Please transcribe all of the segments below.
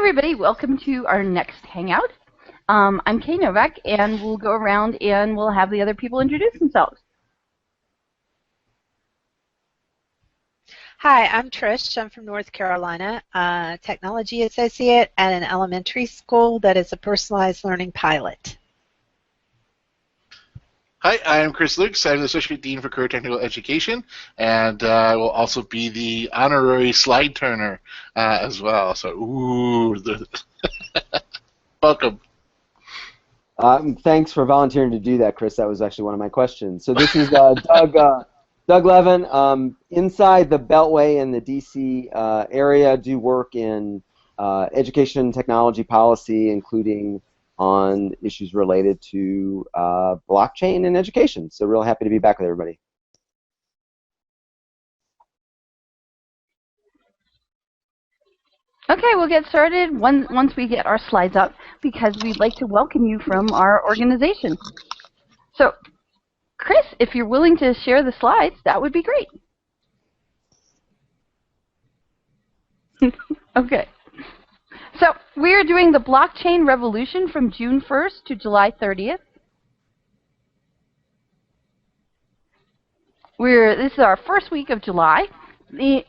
everybody, welcome to our next Hangout. I'm Kay Novak, and we'll go around and we'll have the other people introduce themselves. Hi, I'm Trish. I'm from North Carolina, technology associate at an elementary school that is a personalized learning pilot. Hi, I'm Chris Lukes. I'm the Associate Dean for Career Technical Education, and I will also be the honorary slide turner as well. So, welcome. Thanks for volunteering to do that, Chris. That was actually one of my questions. So this is Doug Levin. Inside the Beltway in the D.C. area, do work in education technology policy, including on issues related to blockchain and education. So real happy to be back with everybody. Okay, we'll get started once we get our slides up because we'd like to welcome you from our organization. So, Chris, if you're willing to share the slides, that would be great. Okay. So we are doing the blockchain revolution from June 1st to July 30th. This is our first week of July.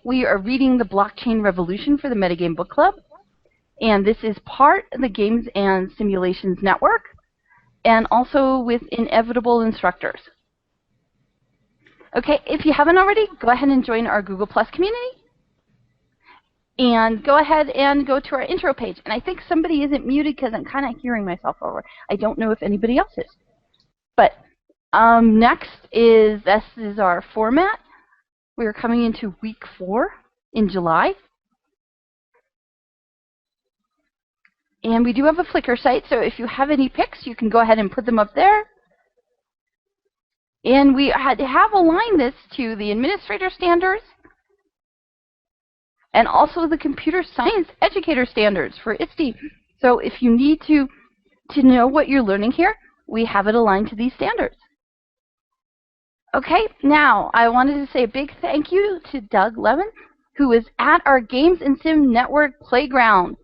We are reading the Blockchain Revolution for the Metagame Book Club. And this is part of the Games and Simulations Network, and also with Inevitable Instructors. Okay, if you haven't already, go ahead and join our Google Plus community. And go ahead and go to our intro page. And I think somebody isn't muted because I'm kind of hearing myself over. I don't know if anybody else is. But next this is our format. We are coming into week 4 in July. And we do have a Flickr site, so if you have any pics, you can go ahead and put them up there. And we have aligned this to the administrator standards and also the computer science educator standards for ISTE. So if you need to know what you're learning here, we have it aligned to these standards. Okay, now I wanted to say a big thank you to Doug Levin, who was at our Games and Sim Network Playground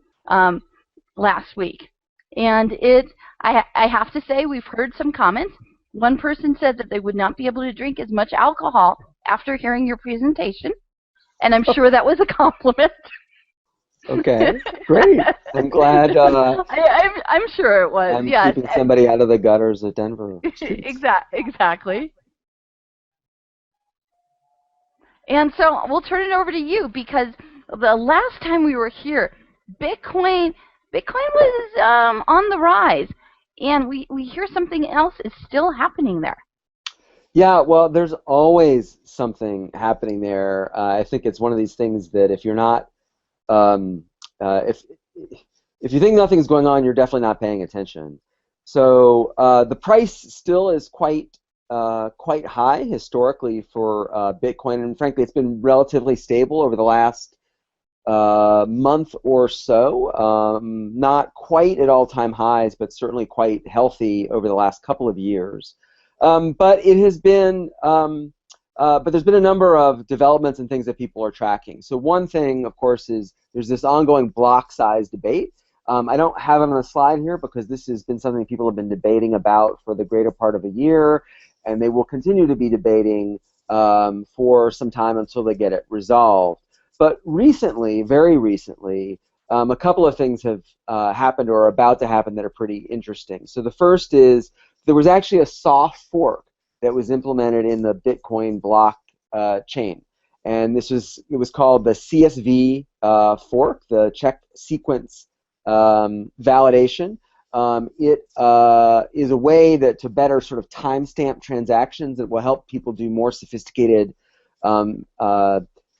last week. And I have to say, we've heard some comments. One person said that they would not be able to drink as much alcohol after hearing your presentation. And I'm sure that was a compliment. Okay, great. I'm glad. I'm sure it was. I'm yes. keeping somebody out of the gutters of Denver. Exactly. And so we'll turn it over to you because the last time we were here, Bitcoin was on the rise, and we hear something else is still happening there. Yeah, well, there's always something happening there. I think it's one of these things that if you're not, if you think nothing's going on, you're definitely not paying attention. So the price still is quite high historically for Bitcoin, and frankly, it's been relatively stable over the last month or so. Not quite at all-time highs, but certainly quite healthy over the last couple of years. But it has been, but there's been a number of developments and things that people are tracking. So one thing, of course, is there's this ongoing block size debate. I don't have it on the slide here because this has been something people have been debating about for the greater part of a year, and they will continue to be debating for some time until they get it resolved. But recently, very recently, a couple of things have happened or are about to happen that are pretty interesting. So the first is there was actually a soft fork that was implemented in the Bitcoin block chain, and it was called the CSV fork, the check sequence validation. It is a way to better sort of timestamp transactions that will help people do more sophisticated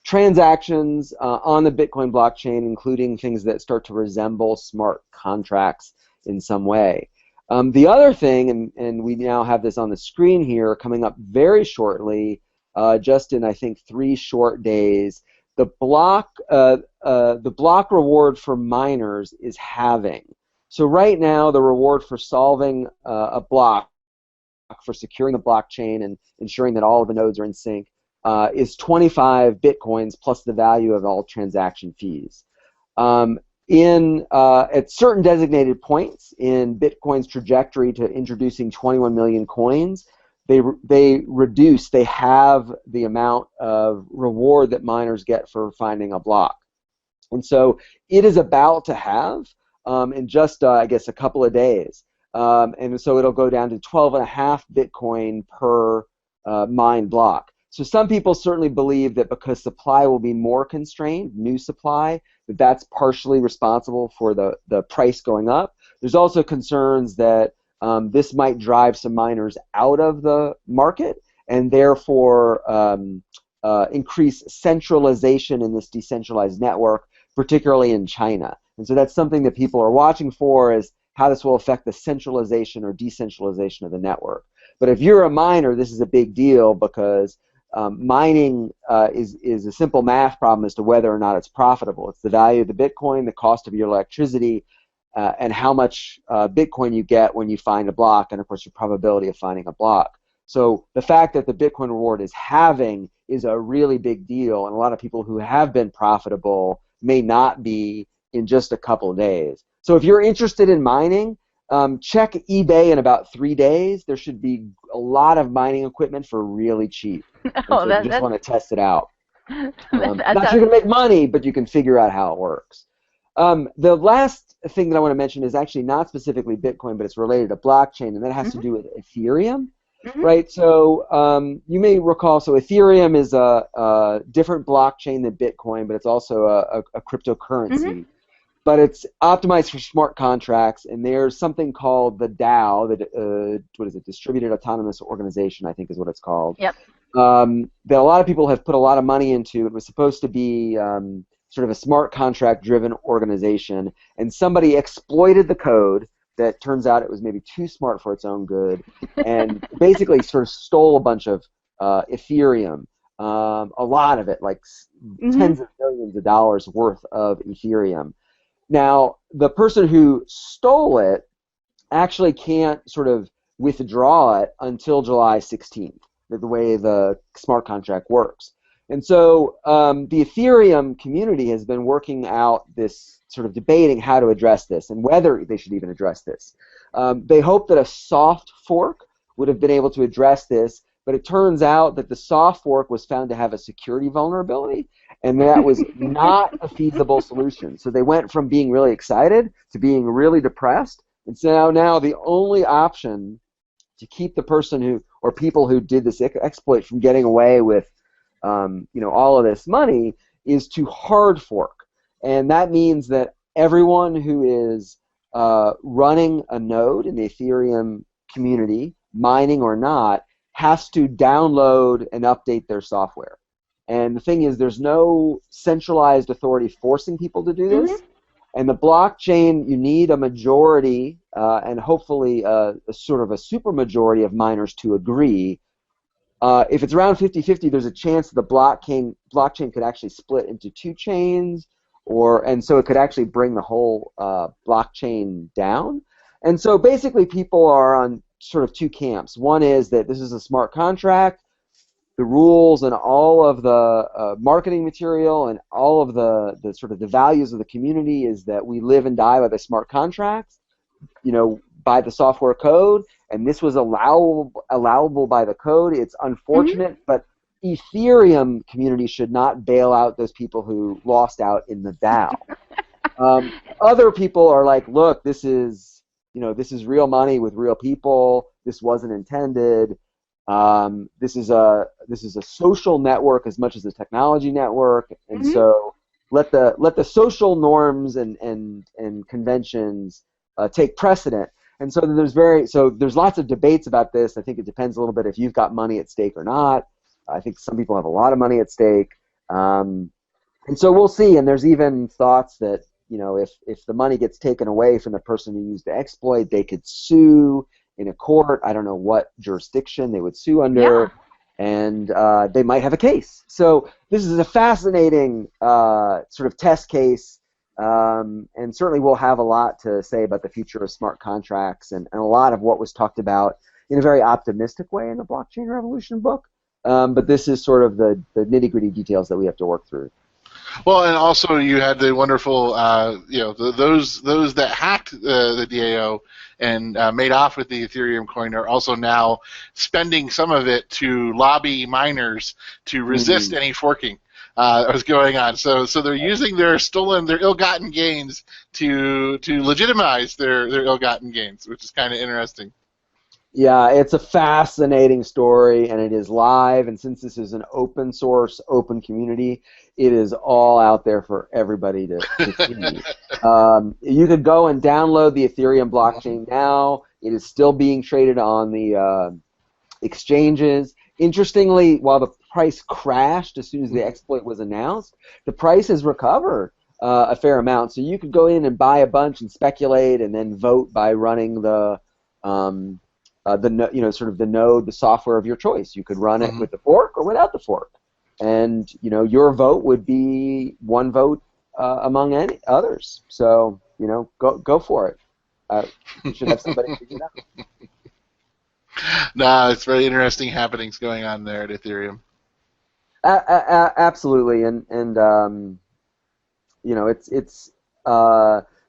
transactions on the Bitcoin blockchain, including things that start to resemble smart contracts in some way. The other thing, and we now have this on the screen here, coming up very shortly, just in I think 3 short days, the block reward for miners is halving. So right now, the reward for solving a block, for securing the blockchain and ensuring that all of the nodes are in sync, is 25 Bitcoins plus the value of all transaction fees. at certain designated points in Bitcoin's trajectory to introducing 21 million coins, they have the amount of reward that miners get for finding a block. And so it is about to have in just, I guess, a couple of days. And so it'll go down to 12.5 Bitcoin per mined block. So some people certainly believe that because supply will be more constrained, new supply, that's partially responsible for the price going up. There's also concerns that this might drive some miners out of the market and therefore increase centralization in this decentralized network, particularly in China. And so that's something that people are watching for, is how this will affect the centralization or decentralization of the network. But if you're a miner, this is a big deal because mining is a simple math problem as to whether or not it's profitable. It's the value of the Bitcoin, the cost of your electricity, and how much Bitcoin you get when you find a block, and of course your probability of finding a block. So the fact that the Bitcoin reward is halving is a really big deal, and a lot of people who have been profitable may not be in just a couple of days. So if you're interested in mining, check eBay in about 3 days. There should be a lot of mining equipment for really cheap. So you just want to test it out. Not sure you're going to make money, but you can figure out how it works. The last thing that I want to mention is actually not specifically Bitcoin, but it's related to blockchain, and that has to do with Ethereum. Right? So you may recall, so Ethereum is a different blockchain than Bitcoin, but it's also a cryptocurrency. But it's optimized for smart contracts, and there's something called the DAO, what is it, Distributed Autonomous Organization, I think is what it's called. Yep. That a lot of people have put a lot of money into. It was supposed to be sort of a smart contract-driven organization, and somebody exploited the code that turns out it was maybe too smart for its own good, and basically sort of stole a bunch of Ethereum, a lot of it, like tens of millions of dollars worth of Ethereum. Now, the person who stole it actually can't sort of withdraw it until July 16th, the way the smart contract works. And so the Ethereum community has been working out this sort of debating how to address this and whether they should even address this. They hope that a soft fork would have been able to address this, but it turns out that the soft fork was found to have a security vulnerability, and that was not a feasible solution. So they went from being really excited to being really depressed, and so now the only option to keep the person who, or people who did this exploit from getting away with all of this money is to hard fork. And that means that everyone who is running a node in the Ethereum community, mining or not, has to download and update their software. And the thing is, there's no centralized authority forcing people to do this. And the blockchain, you need a majority and hopefully a sort of a supermajority of miners to agree. If it's around 50-50, there's a chance that the blockchain could actually split into two chains, and so it could actually bring the whole blockchain down. And so basically people are on sort of two camps. One is that this is a smart contract. The rules and all of the marketing material and all of the sort of the values of the community is that we live and die by the smart contracts, by the software code, and this was allowable by the code. It's unfortunate, but Ethereum community should not bail out those people who lost out in the DAO. Other people are like, look, this is real money with real people. This wasn't intended. This is a social network as much as a technology network, and so let the social norms and conventions take precedent. And so there's lots of debates about this. I think it depends a little bit if you've got money at stake or not. I think some people have a lot of money at stake, and so we'll see. And there's even thoughts that if the money gets taken away from the person who used the exploit, they could sue in a court. I don't know what jurisdiction they would sue under, and they might have a case. So this is a fascinating sort of test case, and certainly we'll have a lot to say about the future of smart contracts and a lot of what was talked about in a very optimistic way in the Blockchain Revolution book. But this is sort of the nitty-gritty details that we have to work through. Well, and also you had the wonderful, those that hacked the DAO and made off with the Ethereum coin are also now spending some of it to lobby miners to resist any forking that was going on. So they're using their ill-gotten gains to legitimize their ill-gotten gains, which is kind of interesting. Yeah, it's a fascinating story, and it is live, and since this is an open source, open community, it is all out there for everybody to see. You could go and download the Ethereum blockchain now. It is still being traded on the exchanges. Interestingly, while the price crashed as soon as the exploit was announced, the price has recovered a fair amount. So you could go in and buy a bunch and speculate, and then vote by running the node, the software of your choice. You could run it with the fork or without the fork, and your vote would be one vote among any others. So go for it. You should have somebody figure it out. No, it's very interesting happenings going on there at Ethereum. Absolutely, and in the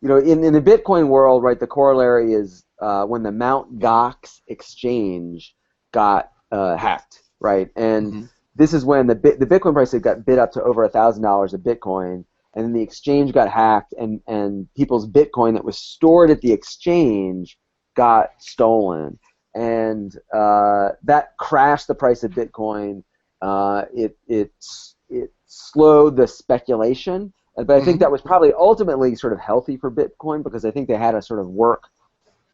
Bitcoin world, right? The corollary is when the Mt. Gox exchange got hacked, right? And this is when the Bitcoin price had got bid up to over $1,000 a Bitcoin, and then the exchange got hacked, and people's Bitcoin that was stored at the exchange got stolen, and that crashed the price of Bitcoin. It slowed the speculation, but I think that was probably ultimately sort of healthy for Bitcoin, because I think they had to sort of work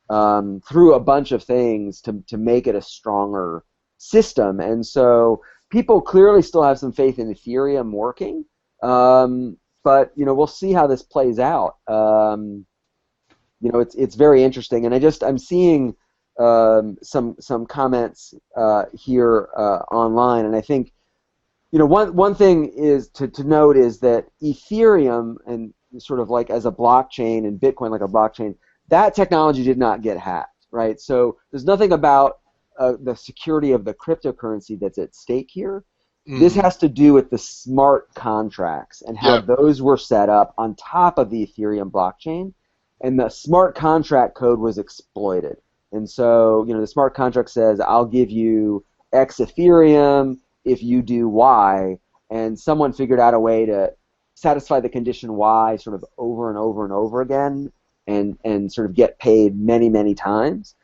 through a bunch of things to make it a stronger system. And so people clearly still have some faith in Ethereum working, but we'll see how this plays out. It's very interesting, and I'm seeing some comments here online, and I think one thing is to note is that Ethereum, and sort of like as a blockchain, and Bitcoin like a blockchain, that technology did not get hacked, right? So there's nothing about the security of the cryptocurrency that's at stake here. This has to do with the smart contracts and how those were set up on top of the Ethereum blockchain, and the smart contract code was exploited. And so, the smart contract says, I'll give you X Ethereum if you do Y, and someone figured out a way to satisfy the condition Y sort of over and over and over again, and sort of get paid many, many times.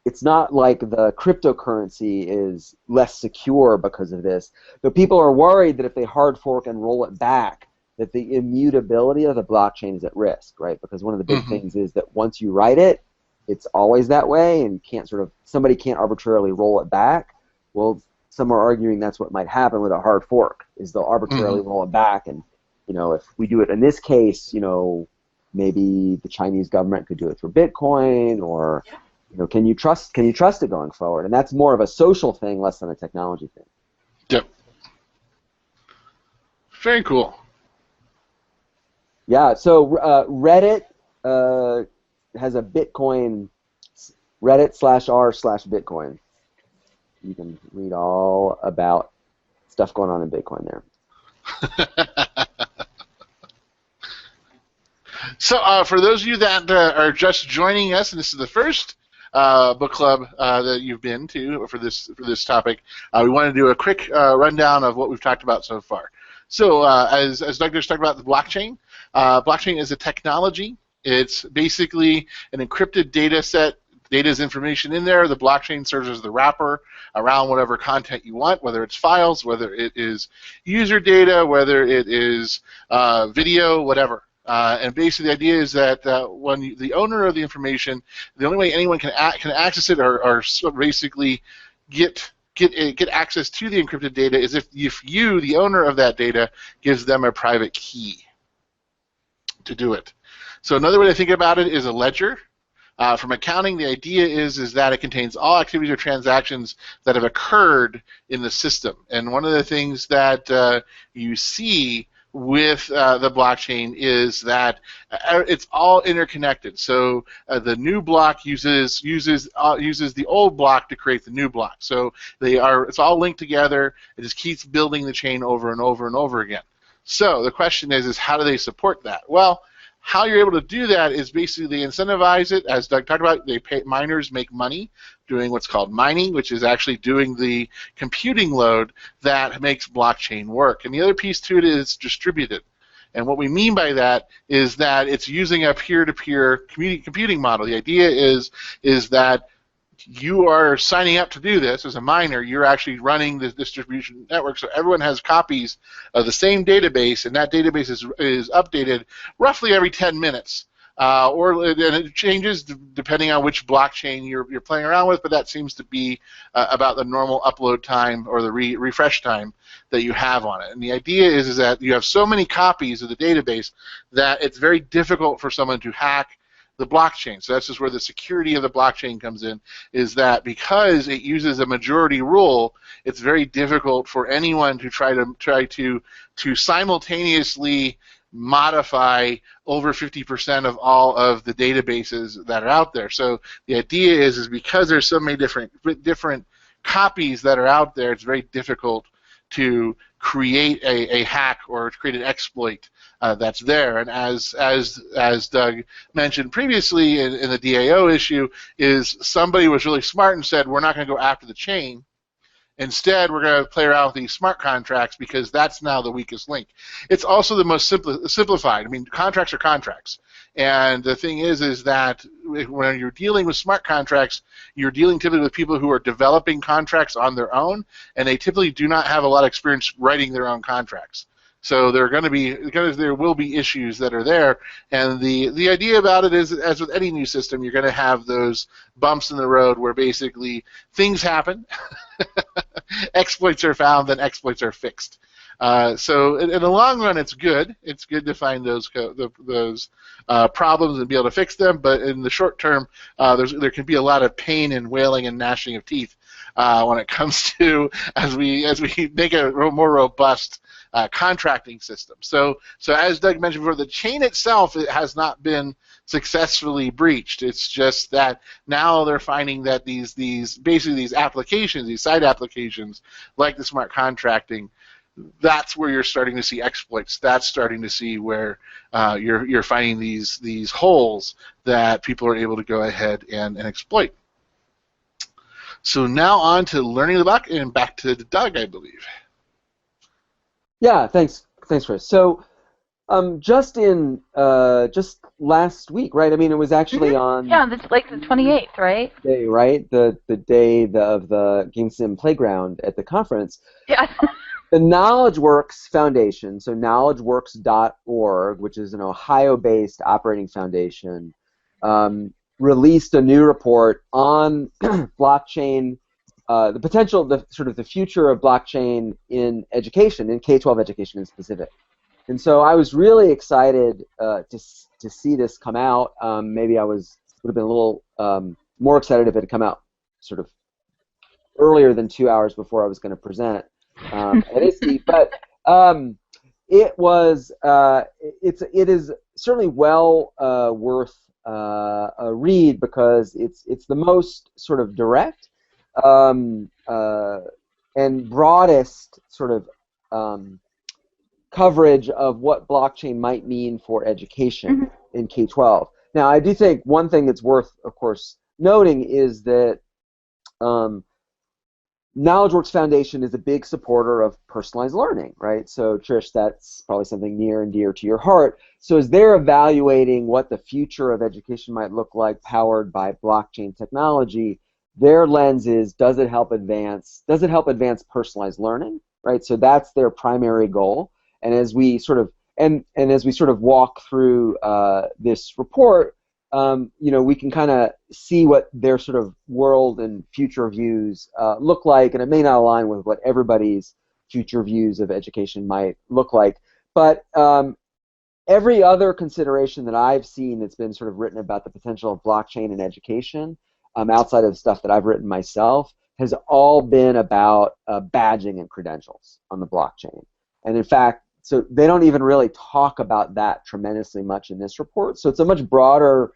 It's not like the cryptocurrency is less secure because of this, but people are worried that if they hard fork and roll it back, that the immutability of the blockchain is at risk, right? Because one of the big things is that once you write it, it's always that way, and somebody can't arbitrarily roll it back. Well, some are arguing that's what might happen with a hard fork, is they'll arbitrarily roll it back, and if we do it in this case, maybe the Chinese government could do it for Bitcoin, or can you trust it going forward? And that's more of a social thing, less than a technology thing. Yep. Very cool. Yeah, so Reddit has a Bitcoin, Reddit/r/Bitcoin. You can read all about stuff going on in Bitcoin there. So for those of you that are just joining us, and this is the first book club that you've been to for this topic, we want to do a quick rundown of what we've talked about so far. So as Doug just talked about the blockchain, blockchain is a technology. It's basically an encrypted data set. Data is information in there. The blockchain serves as the wrapper around whatever content you want, whether it's files, whether it is user data, whether it is video, whatever. And basically the idea is that when the owner of the information, the only way anyone can access it or basically get access to the encrypted data is if you, the owner of that data, gives them a private key to do it. So another way to think about it is a ledger. From accounting, the idea is that it contains all activities or transactions that have occurred in the system. And one of the things that you see with the blockchain is that it's all interconnected. So the new block uses the old block to create the new block. So it's all linked together. It just keeps building the chain over and over and over again. So the question is how do they support that? Well, how you're able to do that is basically they incentivize it, as Doug talked about. Miners make money doing what's called mining, which is actually doing the computing load that makes blockchain work. And the other piece to it is distributed. And what we mean by that is that it's using a peer-to-peer computing model. The idea is that you are signing up to do this as a miner. You're actually running the distribution network, so everyone has copies of the same database, and that database is updated roughly every 10 minutes. And it changes depending on which blockchain you're playing around with, but that seems to be about the normal upload time or the refresh time that you have on it. And the idea is that you have so many copies of the database that it's very difficult for someone to hack the blockchain. So that's just where the security of the blockchain comes in, is that because it uses a majority rule, it's very difficult for anyone to try to simultaneously modify over 50% of all of the databases that are out there. So the idea is because there's so many different copies that are out there, it's very difficult to create a hack or create an exploit that's there. And as Doug mentioned previously in the DAO issue, is somebody was really smart and said, we're not going to go after the chain. Instead, we're going to play around with these smart contracts because that's now the weakest link. It's also the most simplified. I mean, contracts are contracts. And the thing is that when you're dealing with smart contracts, you're dealing typically with people who are developing contracts on their own, and they typically do not have a lot of experience writing their own contracts. So there will be issues that are there, and the idea about it is, as with any new system, you're going to have those bumps in the road where basically things happen, exploits are found, then exploits are fixed. So in the long run, it's good. It's good to find those problems and be able to fix them. But in the short term, there can be a lot of pain and wailing and gnashing of teeth when it comes to as we make a more robust contracting system. So as Doug mentioned before, the chain itself has not been successfully breached. It's just that now they're finding that these applications, these side applications, like the smart contracting, that's where you're starting to see exploits. That's starting to see where you're finding these holes that people are able to go ahead and exploit. So now on to learning the block, and back to Doug, I believe. Yeah, thanks, Chris. So, just last week, right? I mean, it was actually on. Yeah, that's like the 28th, right? Day, right? The day of the GameSim Playground at the conference. Yeah. The KnowledgeWorks Foundation, so knowledgeworks.org, which is an Ohio-based operating foundation, released a new report on blockchain. The future of blockchain in education, in K-12 education in specific. And so I was really excited to see this come out. Maybe I would have been a little more excited if it had come out sort of earlier than 2 hours before I was going to present at ISTE. But it is certainly well worth a read because it's the most sort of direct and broadest sort of coverage of what blockchain might mean for education in K-12. Now, I do think one thing that's worth, of course, noting is that KnowledgeWorks Foundation is a big supporter of personalized learning, right? So, Trish, that's probably something near and dear to your heart. So as they're evaluating what the future of education might look like powered by blockchain technology, their lens is, does it help advance personalized learning, right? So that's their primary goal. And as we sort of walk through this report, we can kind of see what their sort of world and future views look like, and it may not align with what everybody's future views of education might look like. But every other consideration that I've seen that's been sort of written about the potential of blockchain in education, outside of the stuff that I've written myself, has all been about badging and credentials on the blockchain. And in fact, so they don't even really talk about that tremendously much in this report. So it's a much broader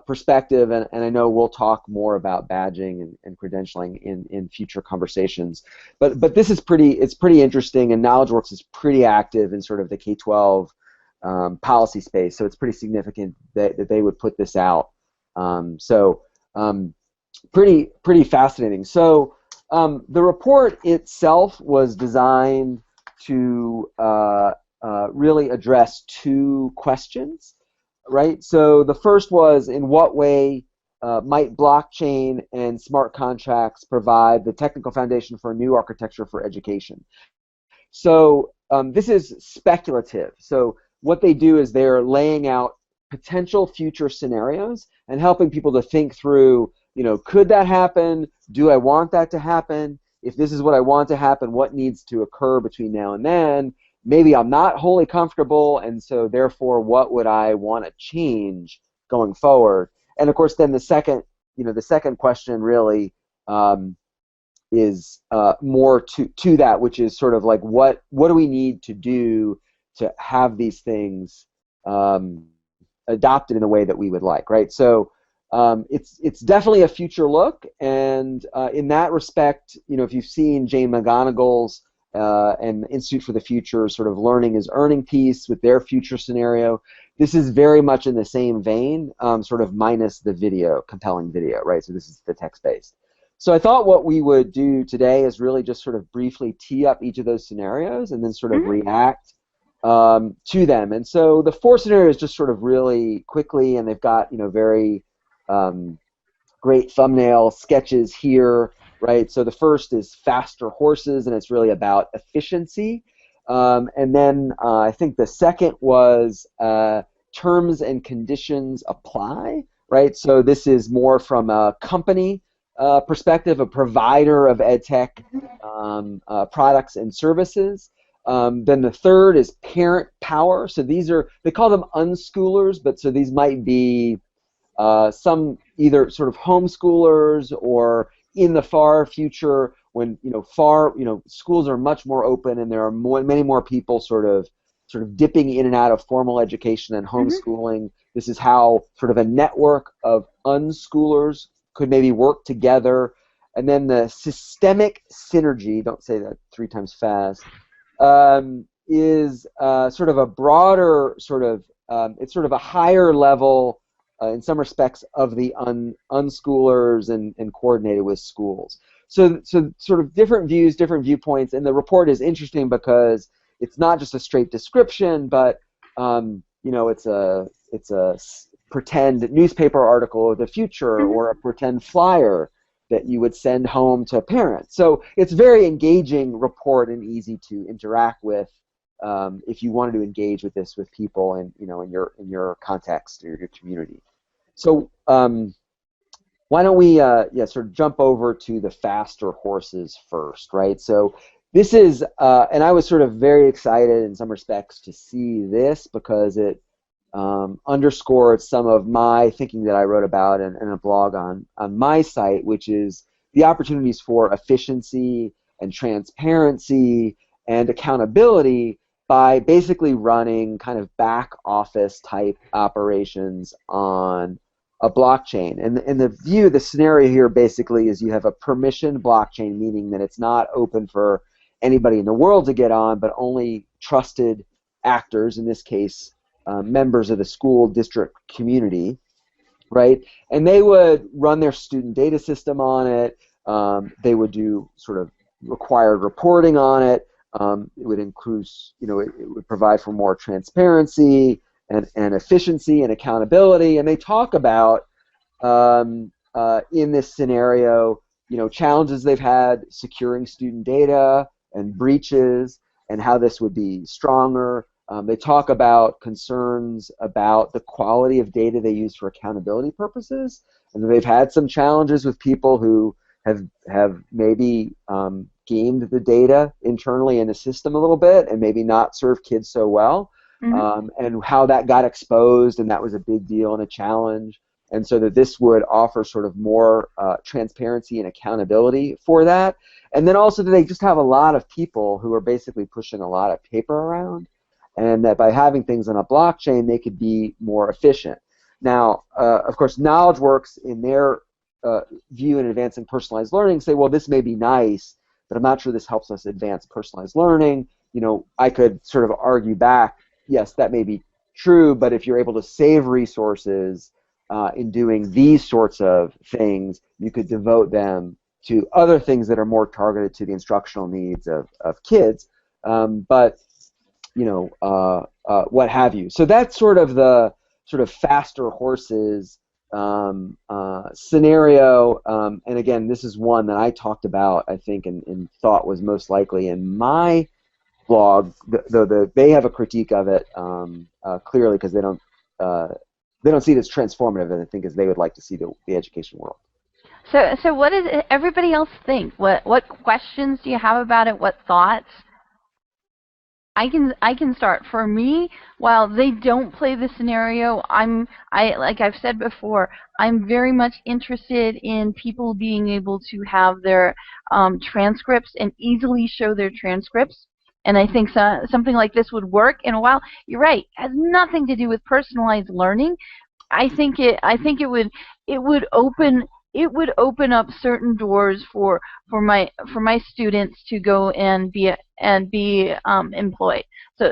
perspective, and I know we'll talk more about badging and credentialing in future conversations. But this is it's pretty interesting, and KnowledgeWorks is pretty active in sort of the K-12 policy space. So it's pretty significant that they would put this out. Pretty fascinating. So the report itself was designed to really address two questions, right? So the first was, in what way might blockchain and smart contracts provide the technical foundation for a new architecture for education? So this is speculative. So what they do is they're laying out potential future scenarios and helping people to think through, could that happen? Do I want that to happen? If this is what I want to happen, what needs to occur between now and then? Maybe I'm not wholly comfortable, and so therefore, what would I want to change going forward? And of course, then the second question really is more to that, which is sort of like what do we need to do to have these things adopted in the way that we would like, right? So it's definitely a future look, and in that respect, if you've seen Jane McGonigal's and the Institute for the Future sort of learning is earning piece with their future scenario, this is very much in the same vein, sort of minus the compelling video, right? So this is the text-based. So I thought what we would do today is really just sort of briefly tee up each of those scenarios and then sort of react to them. And so the four scenarios just sort of really quickly, and they've got very great thumbnail sketches here, right? So the first is faster horses, and it's really about efficiency. And then I think the second was terms and conditions apply, right? So this is more from a company perspective, a provider of EdTech products and services. Then the third is parent power. So they call them unschoolers, but so these might be some either sort of homeschoolers or in the far future when schools are much more open and there are many more people sort of dipping in and out of formal education and homeschooling. This is how sort of a network of unschoolers could maybe work together. And then the systemic synergy, don't say that 3 times fast, is sort of a broader it's sort of a higher level in some respects of the unschoolers and coordinated with schools. So sort of different views, different viewpoints, and the report is interesting because it's not just a straight description, but it's a pretend newspaper article of the future or a pretend flyer that you would send home to parents. So it's a very engaging report and easy to interact with if you wanted to engage with this with people and in your context or your community. So why don't we sort of jump over to the faster horses first, right? So this is, and I was sort of very excited in some respects to see this because it underscored some of my thinking that I wrote about in a blog on my site, which is the opportunities for efficiency and transparency and accountability by basically running kind of back office type operations on a blockchain. And the scenario here basically is you have a permissioned blockchain, meaning that it's not open for anybody in the world to get on, but only trusted actors, in this case, members of the school district community, right? And they would run their student data system on it. They would do sort of required reporting on it. It would include, it would provide for more transparency and efficiency and accountability. And they talk about in this scenario, challenges they've had securing student data and breaches and how this would be stronger. They talk about concerns about the quality of data they use for accountability purposes, and they've had some challenges with people who have maybe gamed the data internally in the system a little bit and maybe not served kids so well, and how that got exposed, and that was a big deal and a challenge. and so that this would offer sort of more transparency and accountability for that. And then also that they just have a lot of people who are basically pushing a lot of paper around, and that by having things on a blockchain, they could be more efficient. Now, of course, KnowledgeWorks, in their view in advancing personalized learning, say, well, this may be nice, but I'm not sure this helps us advance personalized learning. You know, I could sort of argue back, yes, that may be true, but if you're able to save resources in doing these sorts of things, you could devote them to other things that are more targeted to the instructional needs of kids. But you know, what have you. So that's sort of the faster horses scenario. And again, this is one that I talked about, I think, and thought was most likely in my blog. Though they have a critique of it clearly because they don't see it as transformative, I think, as they would like to see the education world. So what does everybody else think? What questions do you have about it? What thoughts? I can start. For me, while they don't play the scenario, like I've said before, I'm very much interested in people being able to have their transcripts and easily show their transcripts. And I think something like this would work. And while you're right, it has nothing to do with personalized learning, I think it would open up certain doors for my students to go and be employed.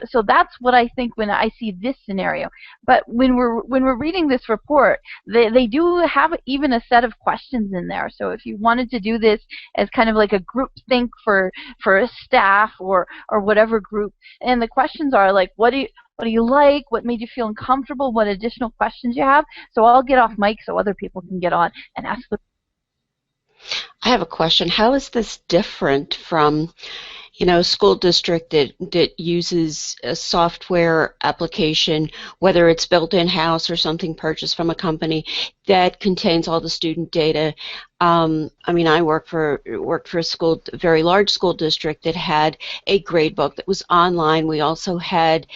So that's what I think when I see this scenario. But when we're reading this report, they do have even a set of questions in there. So if you wanted to do this as kind of like a group think for a staff or whatever group, and the questions are like, what do you like? What made you feel uncomfortable? What additional questions you have? So I'll get off mic so other people can get on and ask the. I have a question. How is this different from, a school district that uses a software application, whether it's built in-house or something purchased from a company that contains all the student data? I worked for a very large school district that had a gradebook that was online. We also had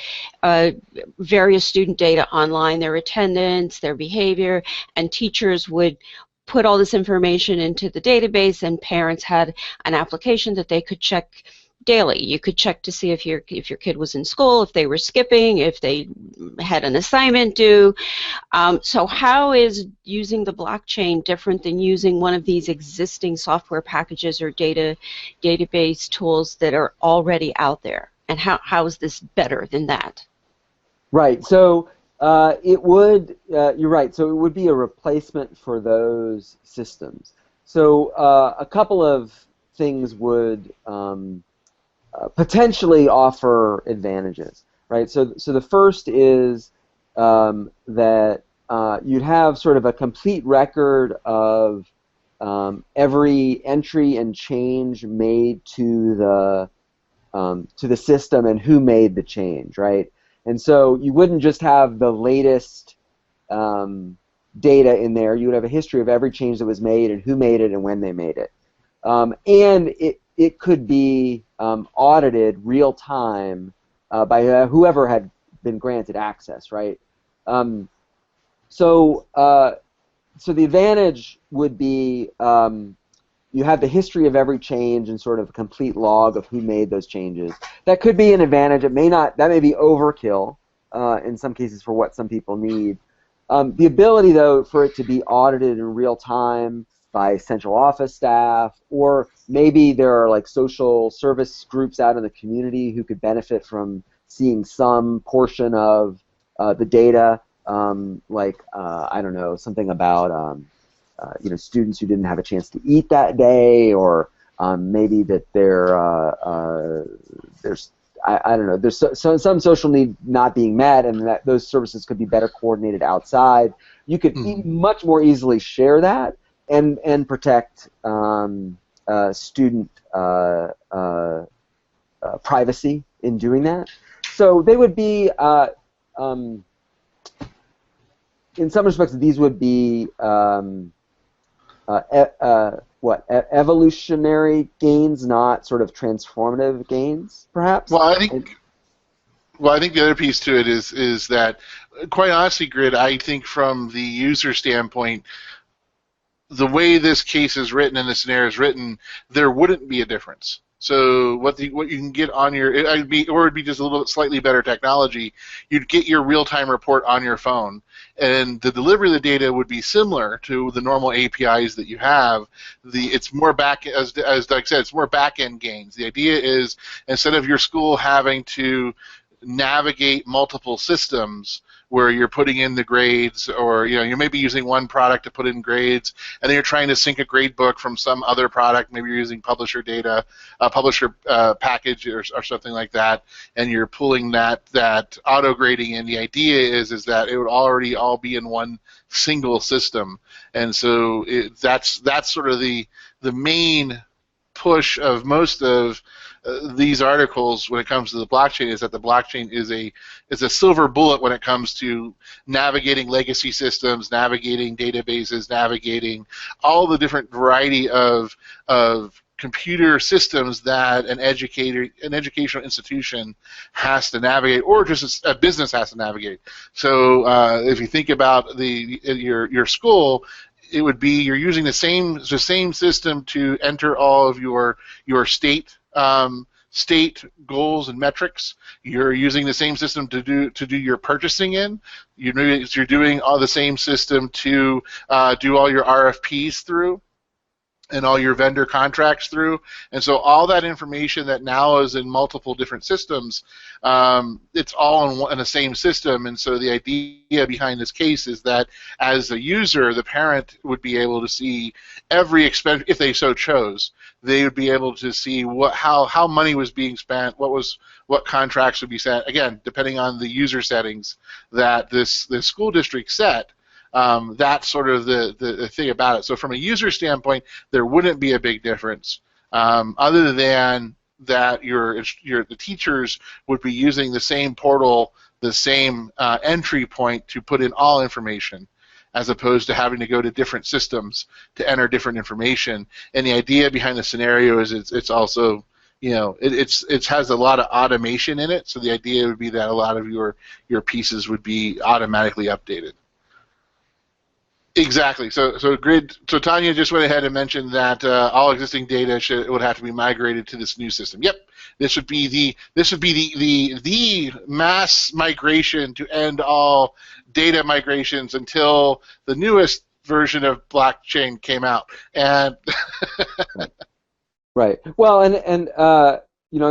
various student data online, their attendance, their behavior, and teachers would put all this information into the database, and parents had an application that they could check daily. You could check to see if your kid was in school, if they were skipping, if they had an assignment due. So how is using the blockchain different than using one of these existing software packages or database tools that are already out there? And how is this better than that? Right. So it would. You're right. So it would be a replacement for those systems. So a couple of things would potentially offer advantages, right? So the first is that you'd have sort of a complete record of every entry and change made to the system and who made the change, right? And so you wouldn't just have the latest data in there. You would have a history of every change that was made and who made it and when they made it. And it could be audited real time by whoever had been granted access, right? So the advantage would be you have the history of every change and sort of a complete log of who made those changes. That could be an advantage. It may not. That may be overkill in some cases for what some people need. The ability, though, for it to be audited in real time by central office staff, or maybe there are like social service groups out in the community who could benefit from seeing some portion of the data, I don't know, something about students who didn't have a chance to eat that day, or maybe that there's I don't know, there's some social need not being met, and that those services could be better coordinated outside. You could much more easily share that and protect student privacy in doing that. So they would be, in some respects, these would be evolutionary gains, not sort of transformative gains, perhaps? Well, I think Well, I think the other piece to it is that, quite honestly, Grid, I think from the user standpoint, the way this case is written and the scenario is written, there wouldn't be a difference. So what you can get on your, it'd be just a little bit slightly better technology. You'd get your real-time report on your phone, and the delivery of the data would be similar to the normal APIs that you have. It's more back, as Doug said, it's more back-end gains. The idea is, instead of your school having to navigate multiple systems where you're putting in the grades, or you may be using one product to put in grades, and then you're trying to sync a grade book from some other product. Maybe you're using publisher data, publisher package, or something like that, and you're pulling that auto grading in. The idea is that it would already all be in one single system, and so that's sort of the main push of most of these articles when it comes to the blockchain, is that the blockchain is a silver bullet when it comes to navigating legacy systems, navigating databases, navigating all the different variety of computer systems that an educational institution has to navigate, or just a business has to navigate. So if you think about your school, it would be you're using the same system to enter all of your state goals and metrics. You're using the same system to do your purchasing in. You're doing all the same system to do all your RFPs through, and all your vendor contracts through. And so all that information that now is in multiple different systems, it's all in the same system. And so the idea behind this case is that as a user, the parent would be able to see every expense, if they so chose. They would be able to see how money was being spent, what contracts would be sent, again, depending on the user settings that the school district set. That's sort of the thing about it. So from a user standpoint, there wouldn't be a big difference, other than that the teachers would be using the same portal, the same entry point to put in all information, as opposed to having to go to different systems to enter different information. And the idea behind the scenario is it's also, it has a lot of automation in it. So the idea would be that a lot of your pieces would be automatically updated. Exactly. So Tanya just went ahead and mentioned that all existing data would have to be migrated to this new system. Yep. This would be the mass migration to end all data migrations until the newest version of blockchain came out. And right. Well, and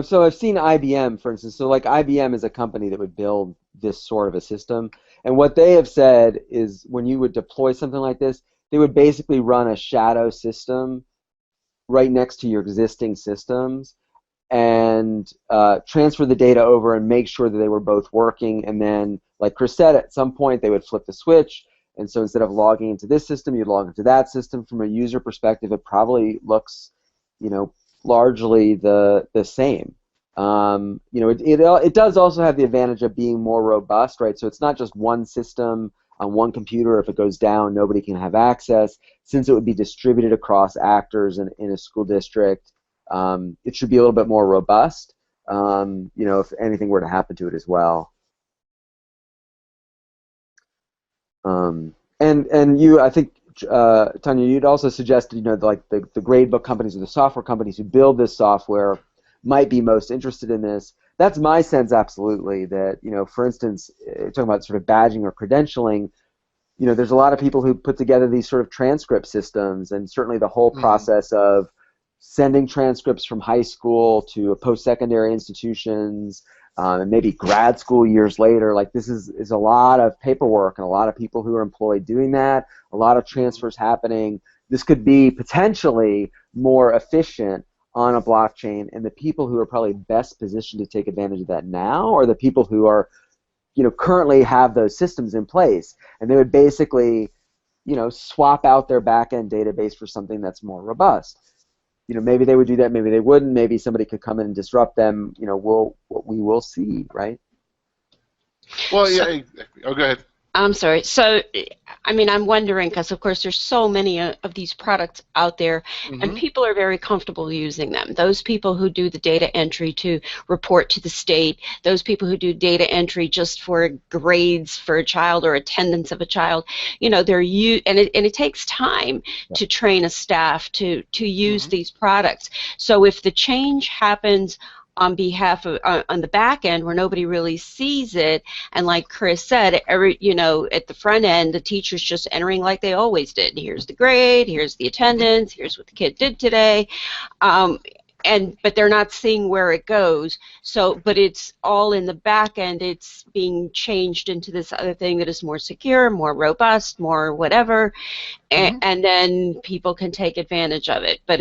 so I've seen IBM, for instance. So like IBM is a company that would build this sort of a system. And what they have said is when you would deploy something like this, they would basically run a shadow system right next to your existing systems and transfer the data over and make sure that they were both working. And then, like Chris said, at some point they would flip the switch. And so instead of logging into this system, you'd log into that system. From a user perspective, it probably looks, largely the same. It does also have the advantage of being more robust, right? So it's not just one system on one computer. If it goes down, nobody can have access. Since it would be distributed across actors in a school district, it should be a little bit more robust, if anything were to happen to it as well. And you, I think, Tanya, you'd also suggested, like the gradebook companies or the software companies who build this software might be most interested in this. That's my sense, absolutely, that, for instance, talking about sort of badging or credentialing, there's a lot of people who put together these sort of transcript systems, and certainly the whole process of sending transcripts from high school to post-secondary institutions, and maybe grad school years later. Like, this is a lot of paperwork and a lot of people who are employed doing that, a lot of transfers happening. This could be potentially more efficient on a blockchain, and the people who are probably best positioned to take advantage of that now are the people who are, currently have those systems in place, and they would basically, swap out their back-end database for something that's more robust. Maybe they would do that, maybe they wouldn't, maybe somebody could come in and disrupt them. We will see, right? Well, yeah. Oh, go ahead. I'm sorry. So, I mean, I'm wondering because, of course, there's so many of these products out there, and people are very comfortable using them. Those people who do the data entry to report to the state, those people who do data entry just for grades for a child or attendance of a child, you know, and it takes time to train a staff to use these products. So if the change happens on behalf of on the back end where nobody really sees it, and like Chris said, at the front end the teacher's just entering like they always did. Here's the grade, here's the attendance, here's what the kid did today, but they're not seeing where it goes. So, but it's all in the back end. It's being changed into this other thing that is more secure, more robust, more whatever, and then people can take advantage of it. But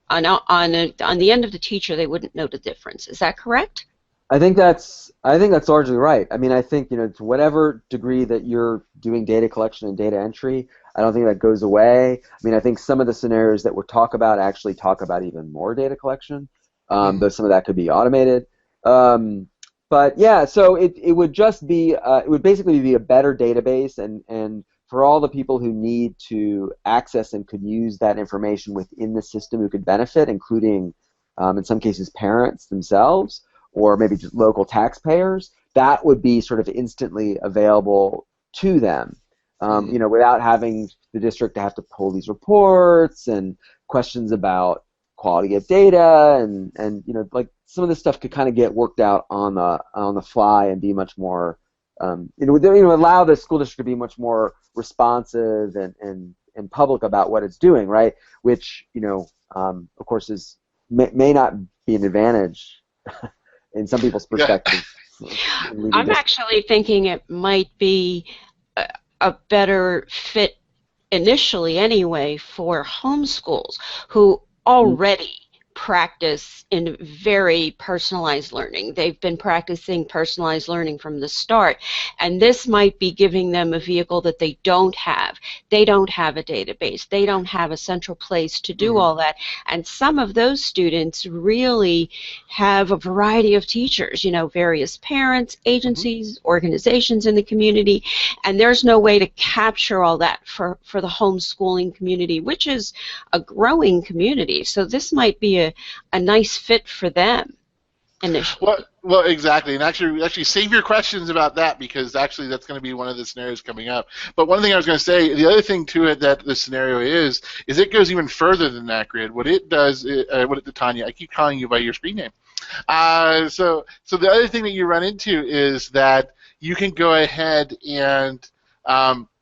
on the end of the teacher, they wouldn't know the difference. Is that correct? I think that's largely right. I mean, I think, to whatever degree that you're doing data collection and data entry, I don't think that goes away. I mean, I think some of the scenarios that we'll talk about actually talk about even more data collection, though some of that could be automated. But yeah, so it would just be it would basically be a better database, and for all the people who need to access and could use that information within the system who could benefit, including in some cases parents themselves or maybe just local taxpayers, that would be sort of instantly available to them, without having the district to have to pull these reports and questions about quality of data, and like some of this stuff could kind of get worked out on the fly and be much more allow the school district to be much more responsive and public about what it's doing, right? Which of course may not be an advantage in some people's perspective. I'm actually thinking it might be a better fit initially anyway for homeschools who already practice in very personalized learning. They've been practicing personalized learning from the start, and this might be giving them a vehicle that they don't have. They don't have a database. They don't have a central place to do all that, and some of those students really have a variety of teachers, various parents, agencies, organizations in the community, and there's no way to capture all that for the homeschooling community, which is a growing community. So this might be a nice fit for them initially. Well, exactly, and actually save your questions about that, because actually that's going to be one of the scenarios coming up. But one thing I was going to say, the other thing to it that the scenario is it goes even further than that, Grid. What it does, Tanya, I keep calling you by your screen name. So the other thing that you run into is that you can go ahead and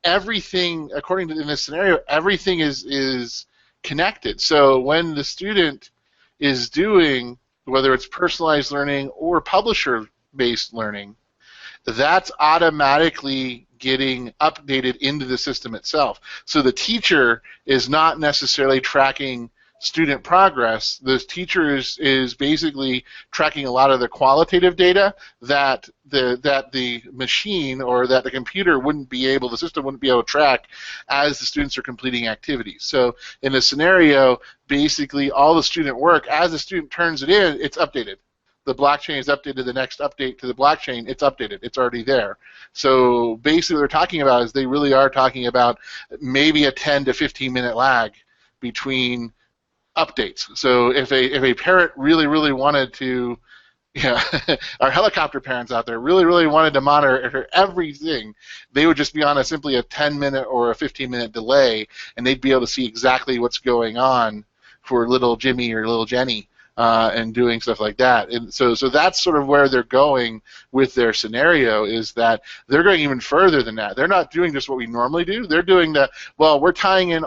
everything, according to in this scenario, everything is connected. So when the student is doing, whether it's personalized learning or publisher-based learning, that's automatically getting updated into the system itself. So the teacher is not necessarily tracking student progress. The teacher is basically tracking a lot of the qualitative data that the machine or that the computer the system wouldn't be able to track as the students are completing activities. So in the scenario, basically all the student work, as the student turns it in, it's updated. The blockchain is updated, the next update to the blockchain, it's updated. It's already there. So basically what they're talking about is they really are talking about maybe a 10 to 15 minute lag between updates. So if a parent really wanted to, our helicopter parents out there really wanted to monitor everything, they would just be on simply a 10-minute or a 15-minute delay, and they'd be able to see exactly what's going on for little Jimmy or little Jenny and doing stuff like that. And so that's sort of where they're going with their scenario, is that they're going even further than that. They're not doing just what we normally do. They're doing we're tying in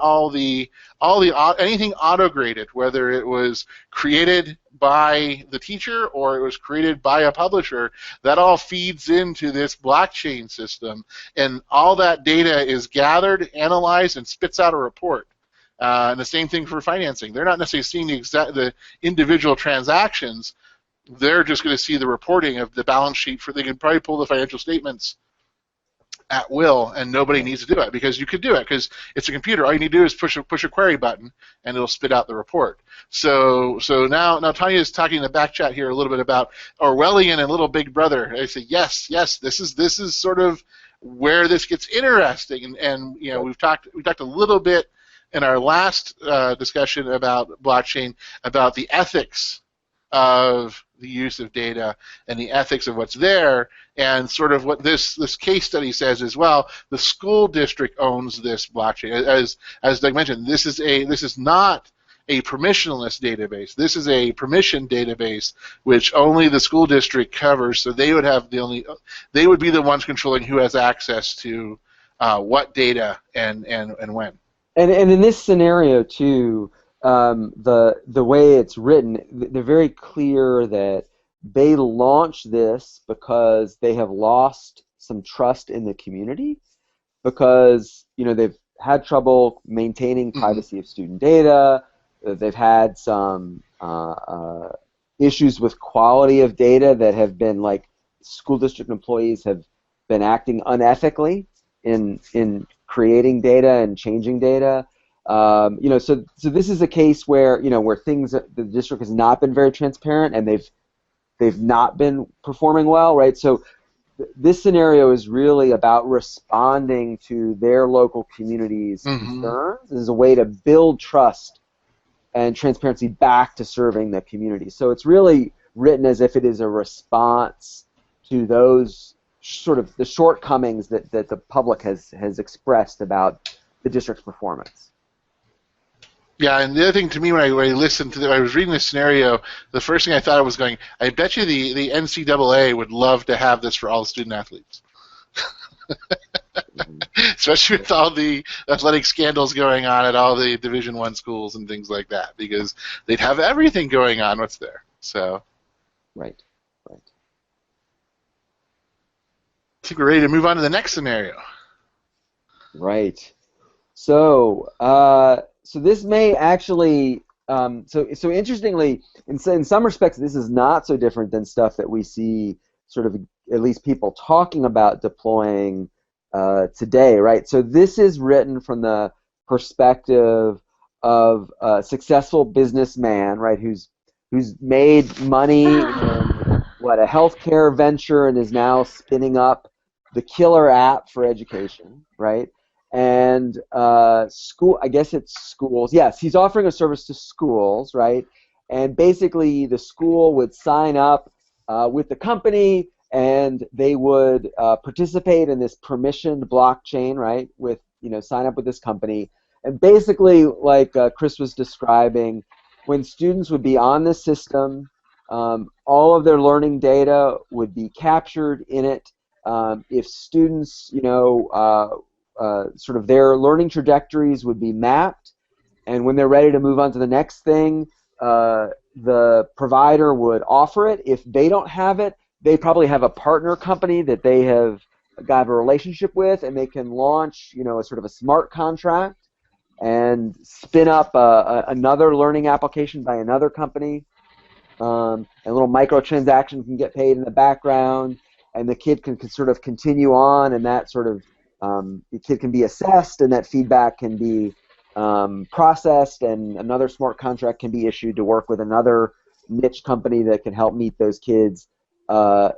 anything auto-graded, whether it was created by the teacher or it was created by a publisher, that all feeds into this blockchain system, and all that data is gathered, analyzed, and spits out a report. And the same thing for financing. They're not necessarily seeing the individual transactions. They're just going to see the reporting of the balance sheet. They can probably pull the financial statements at will, and nobody needs to do it, because you could do it because it's a computer. All you need to do is push a query button, and it'll spit out the report. So now Tanya is talking in the back chat here a little bit about Orwellian and Little Big Brother. I say yes, this is sort of where this gets interesting, and you know, we talked a little bit in our last discussion about blockchain, about the ethics of the use of data and the ethics of what's there, and sort of what this case study says as well. The school district owns this blockchain. As Doug mentioned, this is not a permissionless database. This is a permission database which only the school district covers, so they would be the ones controlling who has access to what data and when. And in this scenario too, the way it's written, they're very clear that they launched this because they have lost some trust in the community, because they've had trouble maintaining privacy of student data. They've had some issues with quality of data that have been, like, school district employees have been acting unethically in creating data and changing data. So this is a case where where the district has not been very transparent, and they've not been performing well, right? So this scenario is really about responding to their local community's concerns as a way to build trust and transparency back to serving the community. So it's really written as if it is a response to those sort of the shortcomings that the public has expressed about the district's performance. Yeah, and the other thing to me when I listened to I was reading this scenario, the first thing I thought was going, I bet you the NCAA would love to have this for all the student athletes. Especially with all the athletic scandals going on at all the Division I schools and things like that, because they'd have everything going on what's there. So, right. I think we're ready to move on to the next scenario. Right. So, so this may actually, so interestingly, in some respects, this is not so different than stuff that we see sort of at least people talking about deploying today, right? So this is written from the perspective of a successful businessman, right, who's made money in a healthcare venture and is now spinning up the killer app for education, right? And I guess it's schools. Yes, he's offering a service to schools, right? And basically, the school would sign up with the company, and they would participate in this permissioned blockchain, right? With sign up with this company, and basically, like Chris was describing, when students would be on the system, all of their learning data would be captured in it. If students, sort of their learning trajectories would be mapped, and when they're ready to move on to the next thing, the provider would offer it. If they don't have it, they probably have a partner company that they have got a relationship with, and they can launch, a sort of a smart contract and spin up another learning application by another company. And a little microtransaction can get paid in the background, and the kid can sort of continue on, and that sort of the kid can be assessed, and that feedback can be processed, and another smart contract can be issued to work with another niche company that can help meet those kids'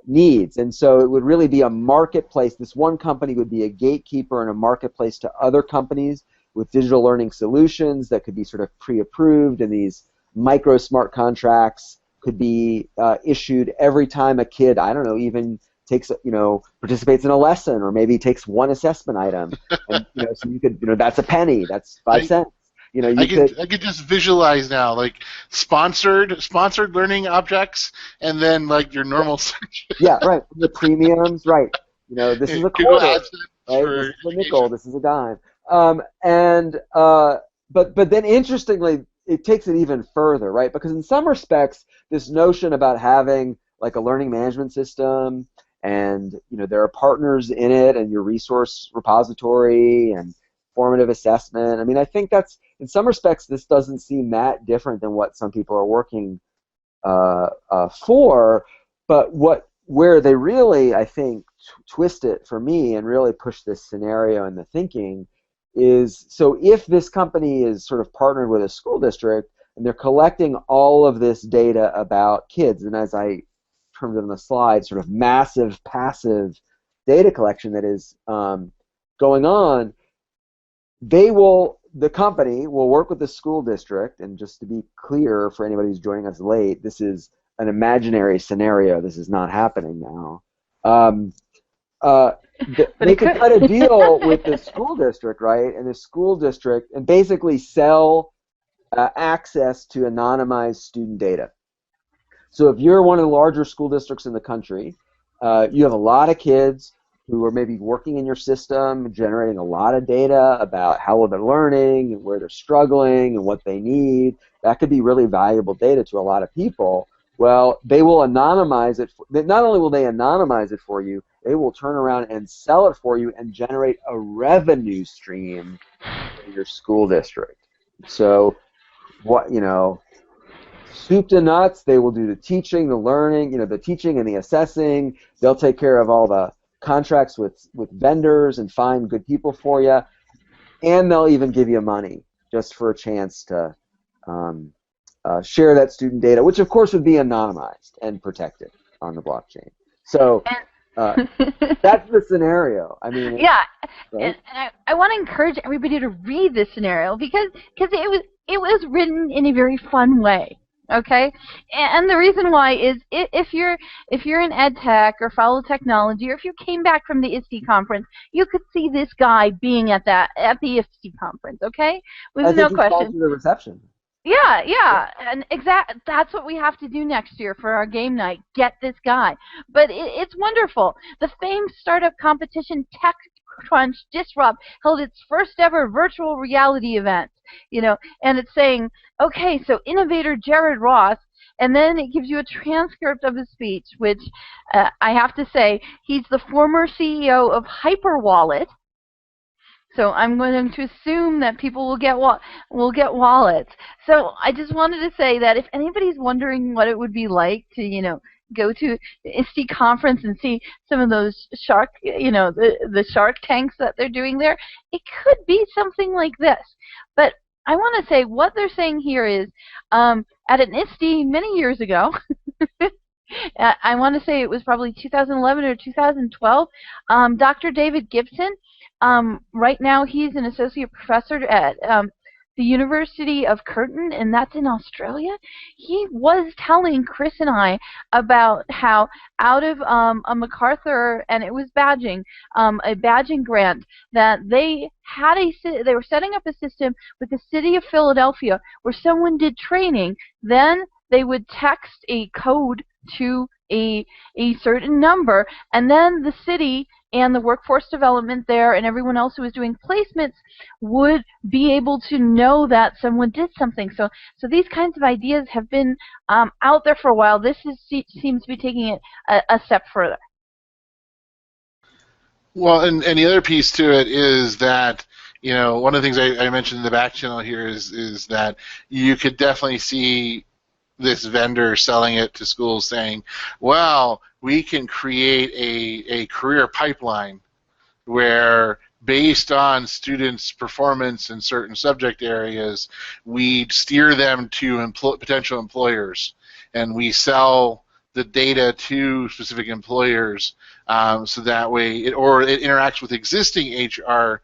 needs. And so it would really be a marketplace. This one company would be a gatekeeper and a marketplace to other companies with digital learning solutions that could be sort of pre-approved, and these micro smart contracts could be issued every time a kid, I don't know, even takes, participates in a lesson, or maybe takes one assessment item, and so you could, that's a penny, that's 5 cents. I could just visualize now, like sponsored learning objects, and then like your normal search. Yeah, right. The premiums, right? This is a quarter, right? This is a nickel. This is a dime. But then interestingly, it takes it even further, right? Because in some respects, this notion about having like a learning management system, and there are partners in it, and your resource repository, and formative assessment. I mean, I think that's, in some respects, this doesn't seem that different than what some people are working for. But where they really, I think, twist it for me and really push this scenario in the thinking is, so if this company is sort of partnered with a school district, and they're collecting all of this data about kids, and as I termed it on the slide, sort of massive passive data collection that is going on, the company will work with the school district, and just to be clear for anybody who's joining us late, this is an imaginary scenario. This is not happening now. They could cut a deal with the school district, right? And the school district, and basically sell access to anonymized student data. So if you're one of the larger school districts in the country, you have a lot of kids who are maybe working in your system, generating a lot of data about how well they're learning and where they're struggling and what they need. That could be really valuable data to a lot of people. Well, they will anonymize it. Not only will they anonymize it for you, they will turn around and sell it for you and generate a revenue stream for your school district. So, soup to nuts, they will do the teaching, the learning, the teaching and the assessing. They'll take care of all the contracts with vendors and find good people for you, and they'll even give you money just for a chance to share that student data, which of course would be anonymized and protected on the blockchain. So that's the scenario. I mean, yeah, right? and I want to encourage everybody to read this scenario because it was written in a very fun way. Okay, and the reason why is if you're in ed tech or follow technology, or if you came back from the ISTE conference, you could see this guy being at the ISTE conference. Okay, with no question. To the reception. Yeah, and that's what we have to do next year for our game night. Get this guy. But it's wonderful. The famed startup competition TechCrunch Disrupt held its first ever virtual reality event. And it's saying, okay, so innovator Jared Ross, and then it gives you a transcript of his speech, which I have to say, he's the former CEO of Hyperwallet. So I'm going to assume that people will get wallets. So I just wanted to say that if anybody's wondering what it would be like to, go to the ISTE conference and see some of those shark, the shark tanks that they're doing there, it could be something like this. But I want to say what they're saying here is at an ISTE many years ago, I want to say it was probably 2011 or 2012, Dr. David Gibson, right now he's an associate professor at the University of Curtin, and that's in Australia. He was telling Chris and I about how out of a MacArthur, and it was badging, a badging grant, that they were setting up a system with the city of Philadelphia where someone did training, then they would text a code to a certain number, and then the city and the workforce development there and everyone else who was doing placements would be able to know that someone did something. So these kinds of ideas have been out there for a while. This seems to be taking it a step further. Well, and the other piece to it is that, one of the things I mentioned in the back channel here is that you could definitely see this vendor selling it to schools saying, well, we can create a career pipeline where based on students' performance in certain subject areas, we steer them to potential employers, and we sell the data to specific employers so that way it interacts with existing HR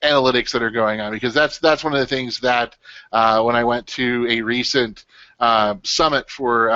analytics that are going on, because that's one of the things that when I went to a recent summit for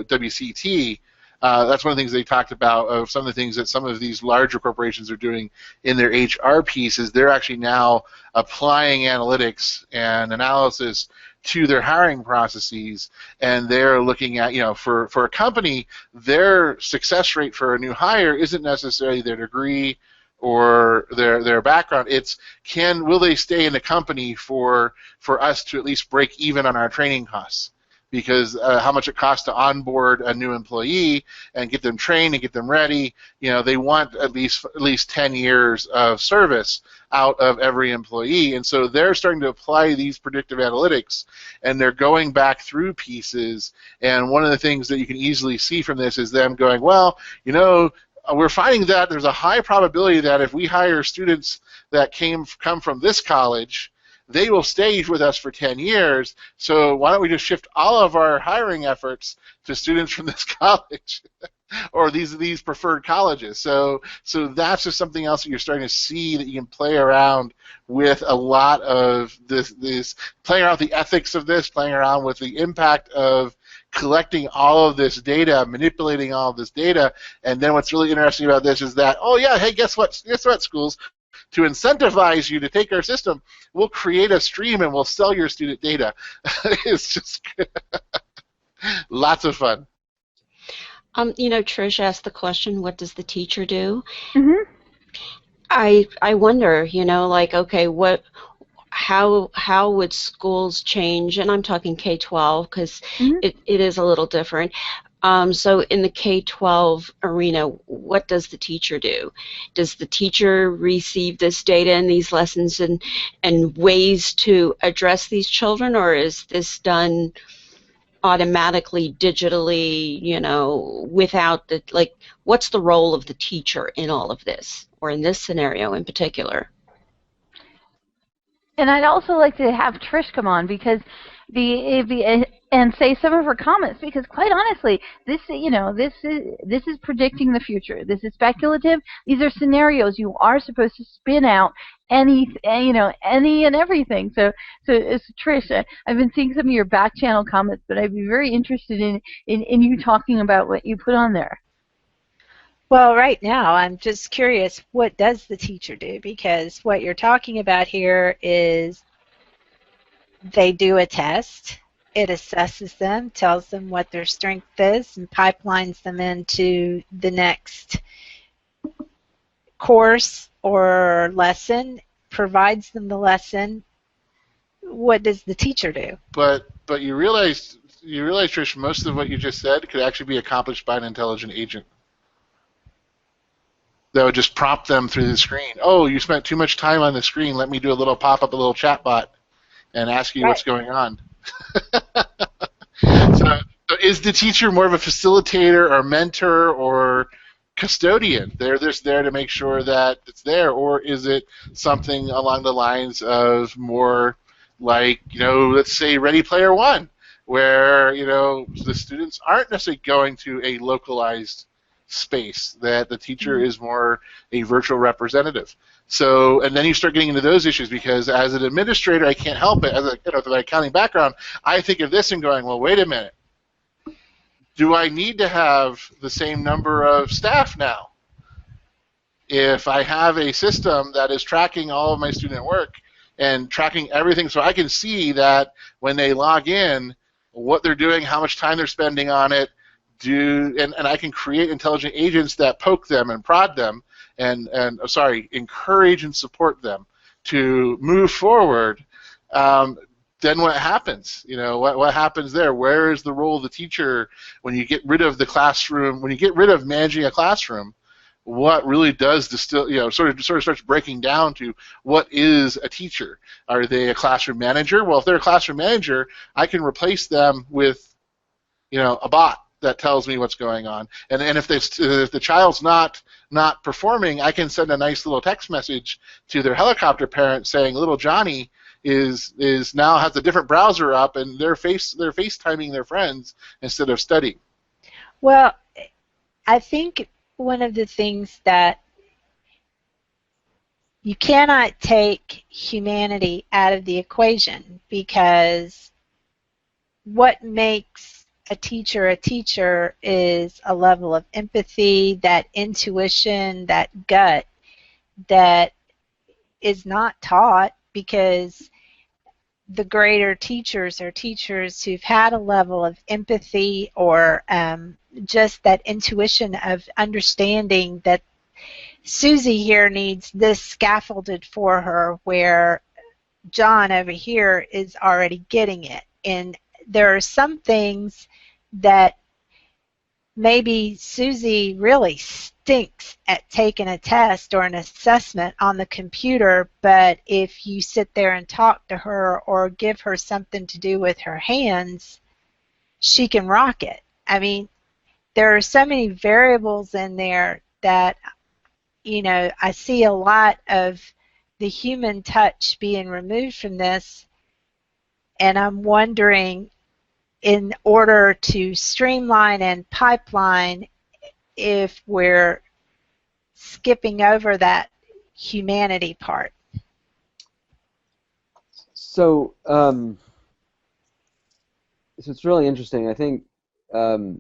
WCT, that's one of the things they talked about, of some of the things that some of these larger corporations are doing in their HR piece is they're actually now applying analytics and analysis to their hiring processes, and they're looking at, for a company, their success rate for a new hire isn't necessarily their degree or their background. It's will they stay in the company for us to at least break even on our training costs, because how much it costs to onboard a new employee and get them trained and get them ready, they want at least 10 years of service out of every employee. And so they're starting to apply these predictive analytics, and they're going back through pieces, and one of the things that you can easily see from this is them going, well, we're finding that there's a high probability that if we hire students that come from this college, they will stay with us for 10 years, so why don't we just shift all of our hiring efforts to students from this college? or these preferred colleges. So that's just something else that you're starting to see, that you can play around with a lot of this playing around with the ethics of this, playing around with the impact of collecting all of this data, manipulating all of this data. And then what's really interesting about this is that, oh yeah, hey, guess what, schools? To incentivize you to take our system, we'll create a stream and we'll sell your student data. It's just lots of fun. Trish asked the question, what does the teacher do? Mm-hmm. I wonder, okay, how would schools change? And I'm talking K-12 because it is a little different. So in the K-12 arena, what does the teacher do? Does the teacher receive this data and these lessons and ways to address these children, or is this done automatically, digitally, without what's the role of the teacher in all of this, or in this scenario in particular? And I'd also like to have Trish come on because and say some of her comments, because quite honestly, this is predicting the future. This is speculative. These are scenarios. You are supposed to spin out any and everything. So Trish, I've been seeing some of your back channel comments, but I'd be very interested in you talking about what you put on there. Well, right now, I'm just curious, what does the teacher do? Because what you're talking about here is they do a test, it assesses them, tells them what their strength is, and pipelines them into the next course or lesson, provides them the lesson. What does the teacher do? But you realize, Trish, most of what you just said could actually be accomplished by an intelligent agent. That would just prompt them through the screen. Oh, you spent too much time on the screen. Let me do a little pop-up, a little chat bot, and ask you what's going on. So is the teacher more of a facilitator or mentor or custodian? They're just there to make sure that it's there, or is it something along the lines of more like, let's say Ready Player One, where, the students aren't necessarily going to a localized space, that the teacher is more a virtual representative. So, and then you start getting into those issues, because as an administrator, I can't help it. As with my accounting background, I think of this and going, well, wait a minute. Do I need to have the same number of staff now? If I have a system that is tracking all of my student work and tracking everything, so I can see that when they log in, what they're doing, how much time they're spending on it, and I can create intelligent agents that poke them and prod them and encourage and support them to move forward. Then what happens? What happens there? Where is the role of the teacher when you get rid of the classroom? When you get rid of managing a classroom, what really does distill? Sort of starts breaking down to what is a teacher? Are they a classroom manager? Well, if they're a classroom manager, I can replace them with, a bot that tells me what's going on. And if the child's not performing, I can send a nice little text message to their helicopter parent saying, little Johnny is now has a different browser up, and they're FaceTiming their friends instead of studying. Well, I think one of the things that you cannot take humanity out of the equation, because what makes a teacher is a level of empathy, that intuition, that gut that is not taught, because the greater teachers are teachers who've had a level of empathy or just that intuition of understanding that Susie here needs this scaffolded for her, where John over here is already getting it. And there are some things that maybe Susie really stinks at taking a test or an assessment on the computer, but if you sit there and talk to her or give her something to do with her hands, she can rock it. I mean, there are so many variables in there that, I see a lot of the human touch being removed from this, and I'm wondering, in order to streamline and pipeline if we're skipping over that humanity part. So, so it's really interesting. I think so.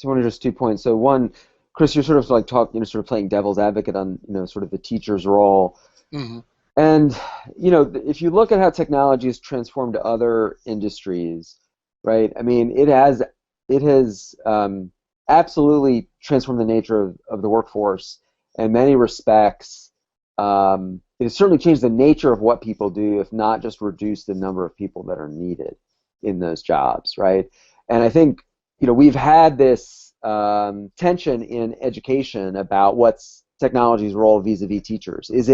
One of just 2 points. So one, Chris, you're sort of like sort of playing devil's advocate on sort of the teacher's role. Mm-hmm. And if you look at how technology has transformed other industries, right? I mean, it has absolutely transformed the nature of the workforce in many respects. It has certainly changed the nature of what people do, if not just reduced the number of people that are needed in those jobs, right? And I think we've had this tension in education about what's technology's role vis-a-vis teachers. Is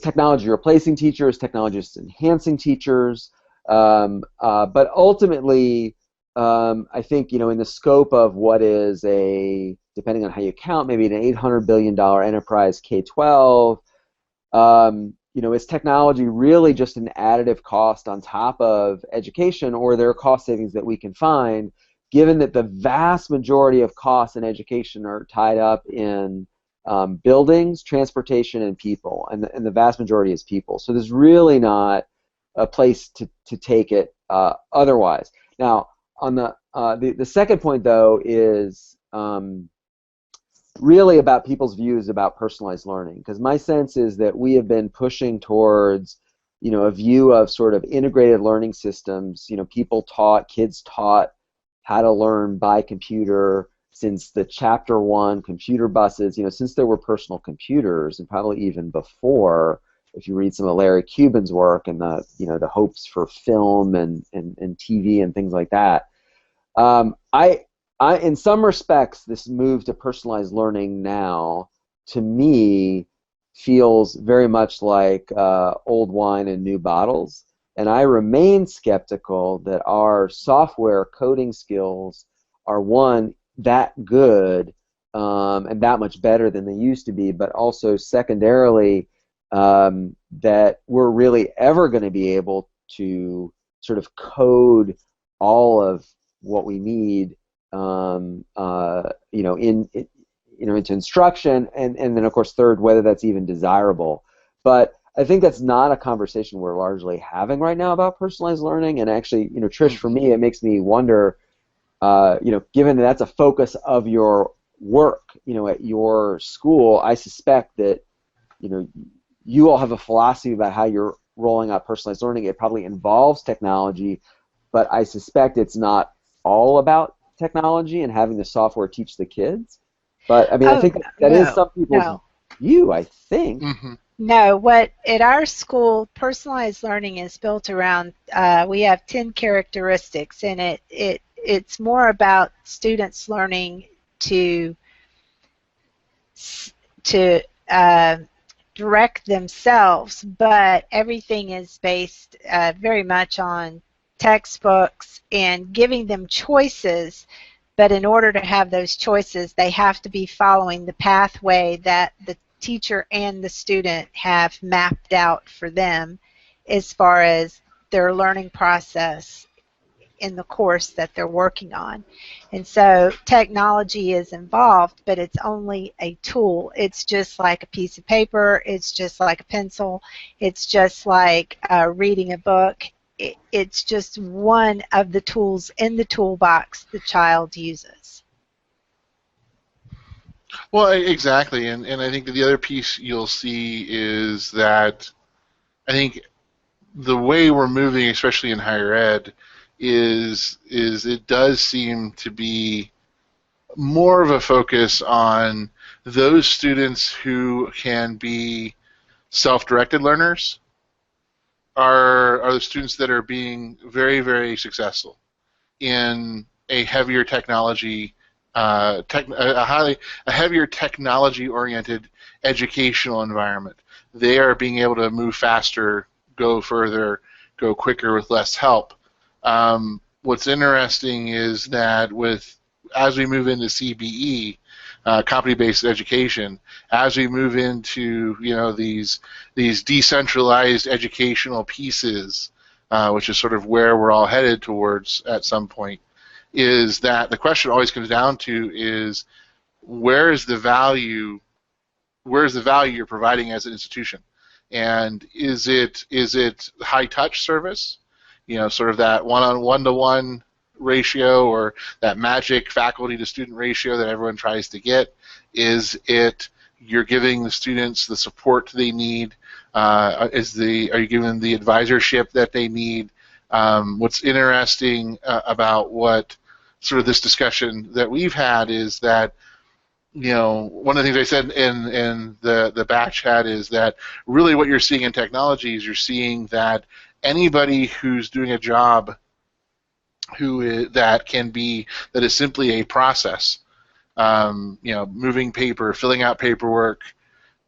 technology replacing teachers? Technology just enhancing teachers? But ultimately, I think in the scope of what is depending on how you count, maybe an $800 billion enterprise K-12, is technology really just an additive cost on top of education, or there are cost savings that we can find, given that the vast majority of costs in education are tied up in buildings, transportation, and people, and the vast majority is people. So there's really not a place to take it otherwise. Now, on the second point, though, is really about people's views about personalized learning, because my sense is that we have been pushing towards a view of sort of integrated learning systems. Kids taught how to learn by computer since the chapter 1 computer buses, since there were personal computers, and probably even before, if you read some of Larry Cuban's work and the hopes for film and TV and things like that. In some respects, this move to personalized learning now, to me, feels very much like old wine in new bottles. And I remain skeptical that our software coding skills are, one, that good and that much better than they used to be, but also secondarily that we're really ever going to be able to sort of code all of what we need into instruction, and then of course third, whether that's even desirable. But I think that's not a conversation we're largely having right now about personalized learning. And actually, Trish, for me, it makes me wonder, given that that's a focus of your work, at your school, I suspect that, you all have a philosophy about how you're rolling out personalized learning. It probably involves technology, but I suspect it's not all about technology and having the software teach the kids. But I mean, I think that is some people's view, I think. Mm-hmm. No, at our school, personalized learning is built around, we have 10 characteristics, and it's more about students learning to direct themselves, but everything is based very much on textbooks and giving them choices. But in order to have those choices, they have to be following the pathway that the teacher and the student have mapped out for them as far as their learning process in the course that they're working on. And so technology is involved, but it's only a tool. It's just like a piece of paper. It's just like a pencil. It's just like reading a book. It's just one of the tools in the toolbox the child uses. Well, exactly, and I think that the other piece you'll see is that I think the way we're moving, especially in higher ed, is it does seem to be more of a focus on those students who can be self-directed learners are the students that are being very, very successful in a heavier technology, a heavier technology-oriented educational environment. They are being able to move faster, go further, go quicker with less help. What's interesting is that as we move into CBE, competency-based education, as we move into these decentralized educational pieces, which is sort of where we're all headed towards at some point, is that the question always comes down to is where is the value you're providing as an institution? And is it high touch service, sort of that one-to-one ratio, or that magic faculty to student ratio that everyone tries to get? Is it you're giving the students the support they need? Are you giving them the advisorship that they need? What's interesting about what sort of this discussion that we've had is that, one of the things I said in the back chat is that really what you're seeing in technology is you're seeing that anybody who's doing a job that is simply a process, moving paper, filling out paperwork,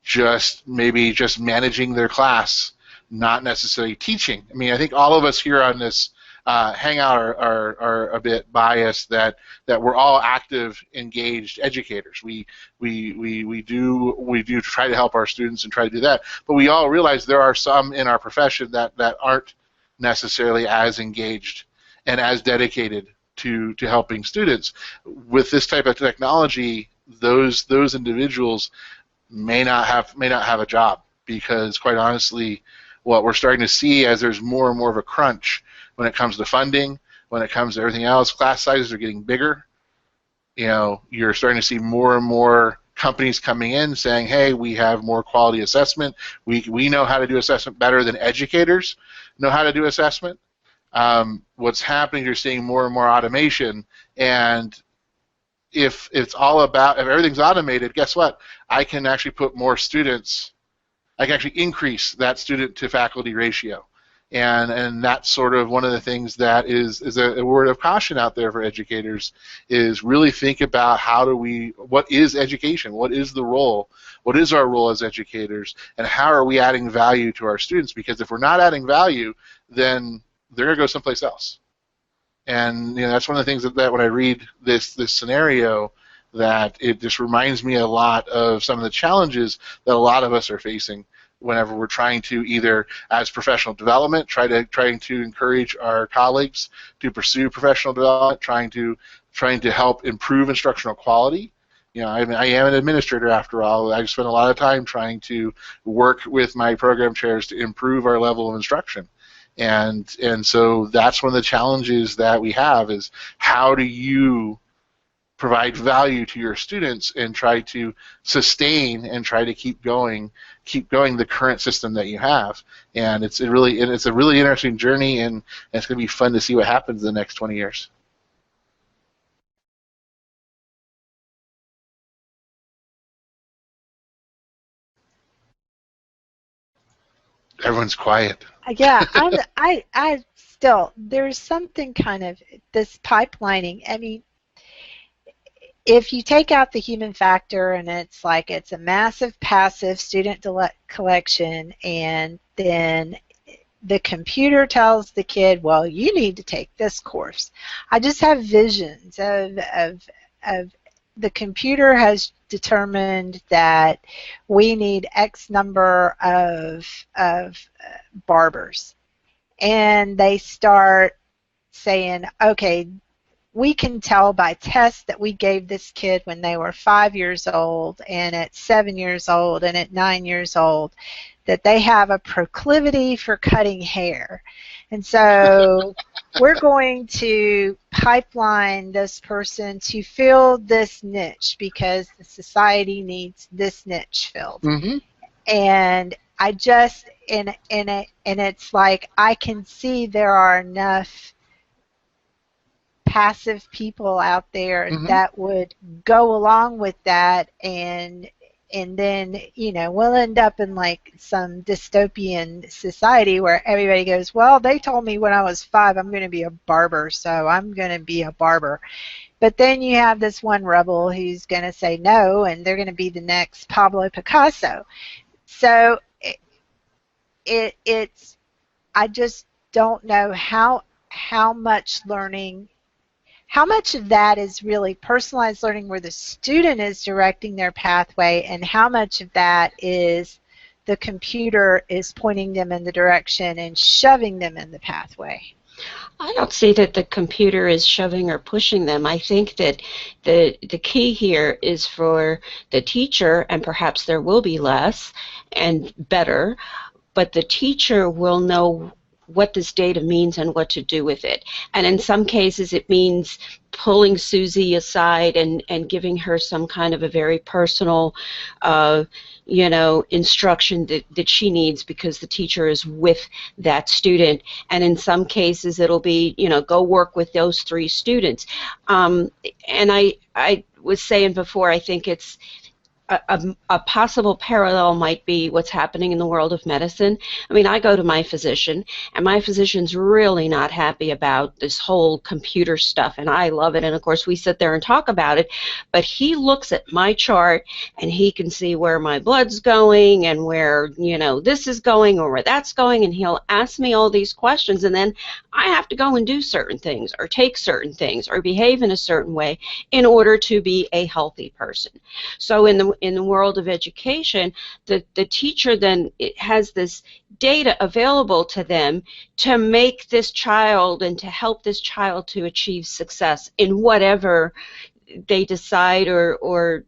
just managing their class, not necessarily teaching. I mean, I think all of us here on this hangout are a bit biased that we're all active, engaged educators. We do try to help our students and try to do that, but we all realize there are some in our profession that aren't necessarily as engaged and as dedicated to helping students. With this type of technology, those individuals may not have a job, because quite honestly, what we're starting to see as there's more and more of a crunch when it comes to funding, when it comes to everything else, class sizes are getting bigger. You're starting to see more and more companies coming in saying, hey, we have more quality assessment. We know how to do assessment better than educators know how to do assessment. What's happening, you're seeing more and more automation, and if everything's automated, guess what? I can actually put more students, I can actually increase that student to faculty ratio. And that's sort of one of the things that is a word of caution out there for educators, is really think about what is education? What is the role? What is our role as educators? And how are we adding value to our students? Because if we're not adding value, then they're going to go someplace else. And that's one of the things that when I read this scenario, that it just reminds me a lot of some of the challenges that a lot of us are facing whenever we're trying to either, as professional development, trying to encourage our colleagues to pursue professional development, trying to help improve instructional quality. I am an administrator after all. I spend a lot of time trying to work with my program chairs to improve our level of instruction. And so that's one of the challenges that we have, is how do you provide value to your students and try to sustain and try to keep going the current system that you have. And it's a really interesting journey, and it's going to be fun to see what happens in the next 20 years. Everyone's quiet. Yeah, I still, there's something kind of this pipelining. I mean, if you take out the human factor, and it's a massive passive student collection, and then the computer tells the kid, well, you need to take this course. I just have visions of the computer has determined that we need X number of barbers, and they start saying, okay, we can tell by tests that we gave this kid when they were 5 years old, and at 7 years old, and at 9 years old, that they have a proclivity for cutting hair. And so we're going to pipeline this person to fill this niche because the society needs this niche filled. Mm-hmm. And I just, and it's like, I can see there are enough passive people out there mm-hmm. that would go along with that, and then, we'll end up in like some dystopian society where everybody goes, well, they told me when I was 5 I'm going to be a barber, so I'm going to be a barber. But then you have this one rebel who's going to say no, and they're going to be the next Pablo Picasso. So it's I just don't know how much learning, how much of that is really personalized learning where the student is directing their pathway, and how much of that is the computer is pointing them in the direction and shoving them in the pathway. I don't see that the computer is shoving or pushing them. I think that the key here is for the teacher, and perhaps there will be less and better, but the teacher will know what this data means and what to do with it. And in some cases it means pulling Susie aside and giving her some kind of a very personal instruction that she needs because the teacher is with that student. And in some cases it'll be, go work with those 3 students. And I was saying before, I think it's a possible parallel might be what's happening in the world of medicine. I mean, I go to my physician, and my physician's really not happy about this whole computer stuff, and I love it, and of course we sit there and talk about it, but he looks at my chart, and he can see where my blood's going, and where, this is going, or where that's going, and he'll ask me all these questions, and then I have to go and do certain things, or take certain things, or behave in a certain way in order to be a healthy person. So in the world of education, the teacher then has this data available to them to make this child and to help this child to achieve success in whatever they decide or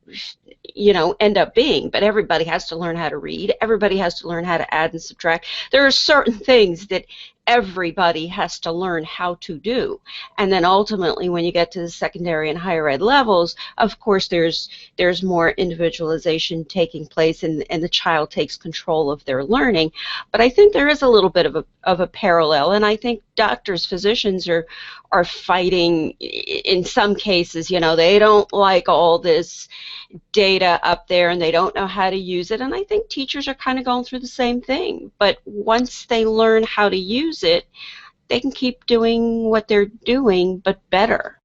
end up being. But everybody has to learn how to read. Everybody has to learn how to add and subtract. There are certain things that everybody has to learn how to do. And then ultimately when you get to the secondary and higher ed levels, of course there's more individualization taking place, and the child takes control of their learning. But I think there is a little bit of a parallel, and I think doctors, physicians are fighting in some cases. They don't like all this data up there and they don't know how to use it, and I think teachers are kind of going through the same thing. But once they learn how to use it, they can keep doing what they're doing, but better.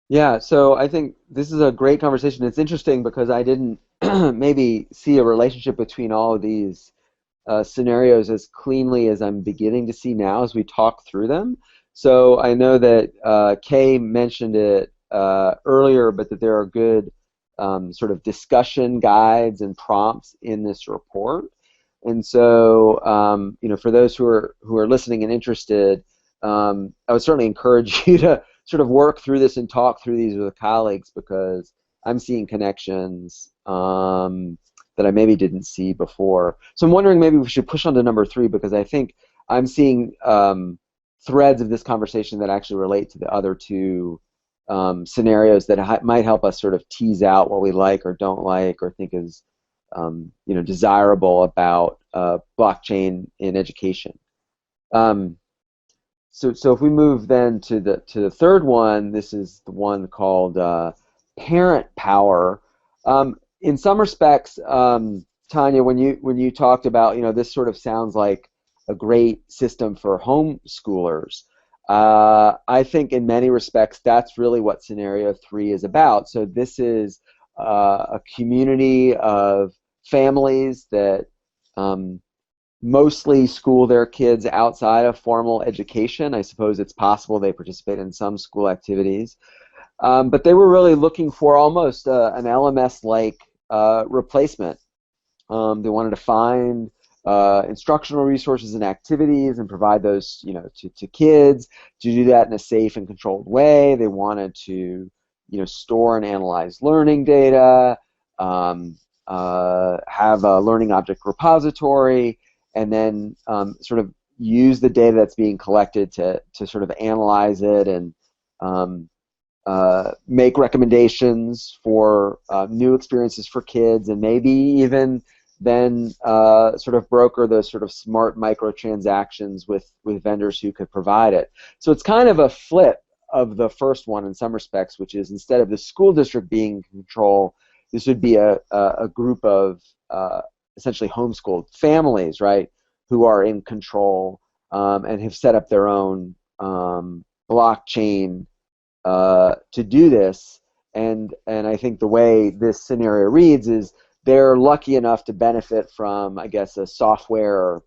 Yeah, so I think this is a great conversation. It's interesting because I didn't maybe see a relationship between all of these scenarios as cleanly as I'm beginning to see now as we talk through them. So I know that Kay mentioned it earlier, but that there are good sort of discussion guides and prompts in this report. And so, for those who are listening and interested, I would certainly encourage you to sort of work through this and talk through these with colleagues, because I'm seeing connections that I maybe didn't see before. So I'm wondering maybe we should push on to number 3, because I think I'm seeing threads of this conversation that actually relate to the other 2 scenarios that might help us sort of tease out what we like or don't like or think is desirable about blockchain in education. So if we move then to the third one, this is the one called parent power. In some respects, Tanya, when you talked about, this sort of sounds like a great system for homeschoolers. I think in many respects that's really what scenario 3 is about. So this is a community of families that mostly school their kids outside of formal education. I suppose it's possible they participate in some school activities. But they were really looking for almost an LMS-like replacement. They wanted to find instructional resources and activities and provide those to kids, to do that in a safe and controlled way. They wanted to store and analyze learning data, have a learning object repository, and then sort of use the data that's being collected to sort of analyze it and make recommendations for new experiences for kids, and maybe even then sort of broker those sort of smart microtransactions with vendors who could provide it. So it's kind of a flip of the first one in some respects, which is instead of the school district being in control, this would be a group of essentially homeschooled families, right, who are in control and have set up their own blockchain to do this. And I think the way this scenario reads is they're lucky enough to benefit from, I guess, a software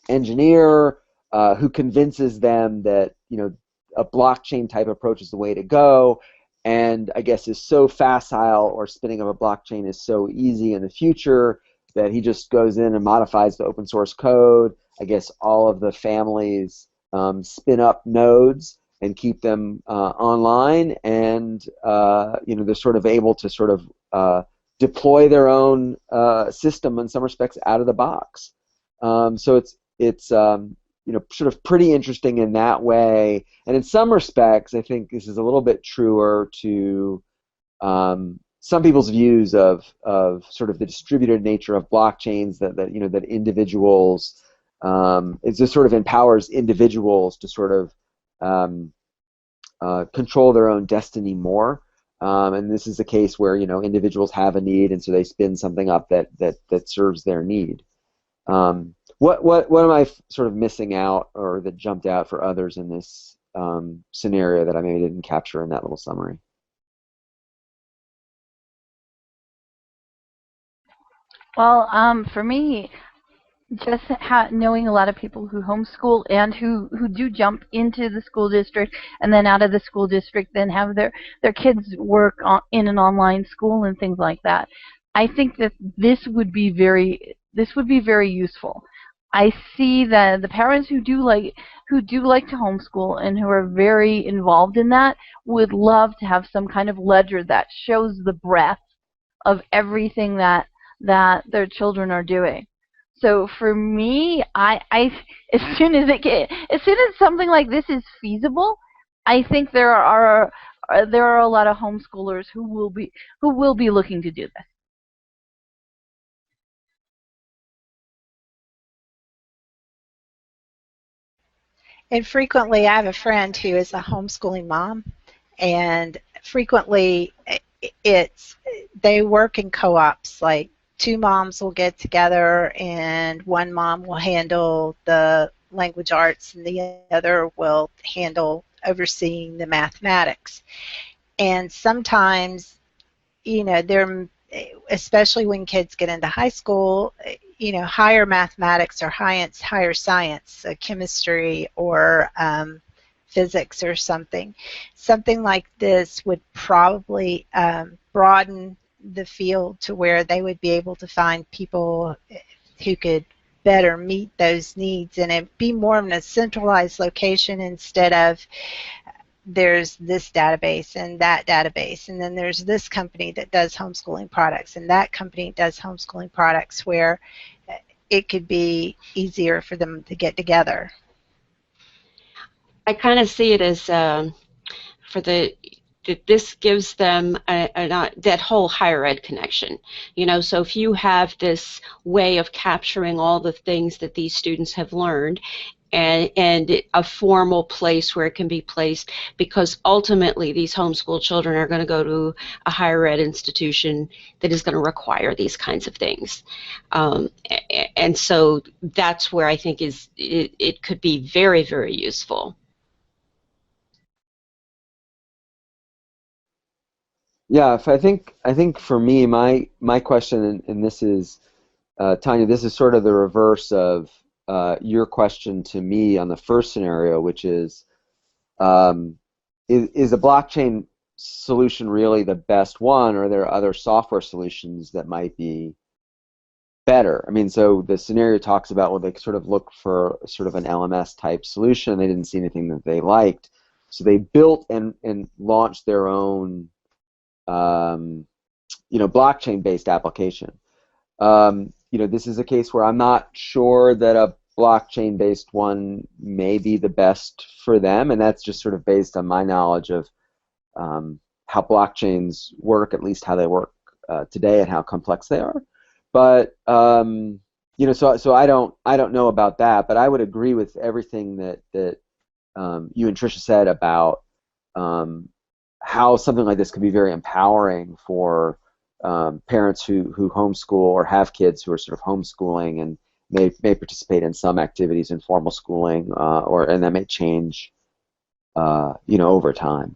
engineer who convinces them that a blockchain type approach is the way to go, and I guess is so facile, or spinning up a blockchain is so easy in the future that he just goes in and modifies the open source code. I guess all of the families spin up nodes and keep them online, and they're sort of able to sort of deploy their own system in some respects out of the box. So it's sort of pretty interesting in that way, and in some respects, I think this is a little bit truer to some people's views of sort of the distributed nature of blockchains, that individuals, it just sort of empowers individuals to sort of control their own destiny more. And this is a case where individuals have a need, and so they spin something up that serves their need. What am I sort of missing out, or that jumped out for others in this scenario that I maybe didn't capture in that little summary? Well, for me, just knowing a lot of people who homeschool and who do jump into the school district and then out of the school district, then have their kids work in an online school and things like that. I think that this would be very useful. I see that the parents who do like to homeschool and who are very involved in that would love to have some kind of ledger that shows the breadth of everything that their children are doing. So for me, I as soon as something like this is feasible, I think there are a lot of homeschoolers who will be looking to do this. And frequently, I have a friend who is a homeschooling mom, and frequently they work in co-ops. Like, two moms will get together, and one mom will handle the language arts, and the other will handle overseeing the mathematics. And sometimes, they're, especially when kids get into high school, higher mathematics or higher science, chemistry or physics or something. Something like this would probably broaden the field to where they would be able to find people who could better meet those needs, and it be more of a centralized location instead of there's this database and that database, and then there's this company that does homeschooling products and that company does homeschooling products, where it could be easier for them to get together. I kind of see it as this gives them that whole higher ed connection. So if you have this way of capturing all the things that these students have learned, and a formal place where it can be placed, because ultimately these homeschool children are going to go to a higher ed institution that is going to require these kinds of things. And so that's where I think it could be very, very useful. Yeah, I think for me, my question, and this is, Tanya, this is sort of the reverse of your question to me on the first scenario, which is a blockchain solution really the best one, or are there other software solutions that might be better? I mean, so the scenario talks about, well, they sort of look for sort of an LMS type solution. They didn't see anything that they liked, so they built and launched their own blockchain-based application. This is a case where I'm not sure that a blockchain-based one may be the best for them, and that's just sort of based on my knowledge of how blockchains work, at least how they work today, and how complex they are. But so I don't know about that, but I would agree with everything that you and Tricia said about how something like this could be very empowering for parents who homeschool or have kids who are sort of homeschooling and may participate in some activities in formal schooling, and that may change over time.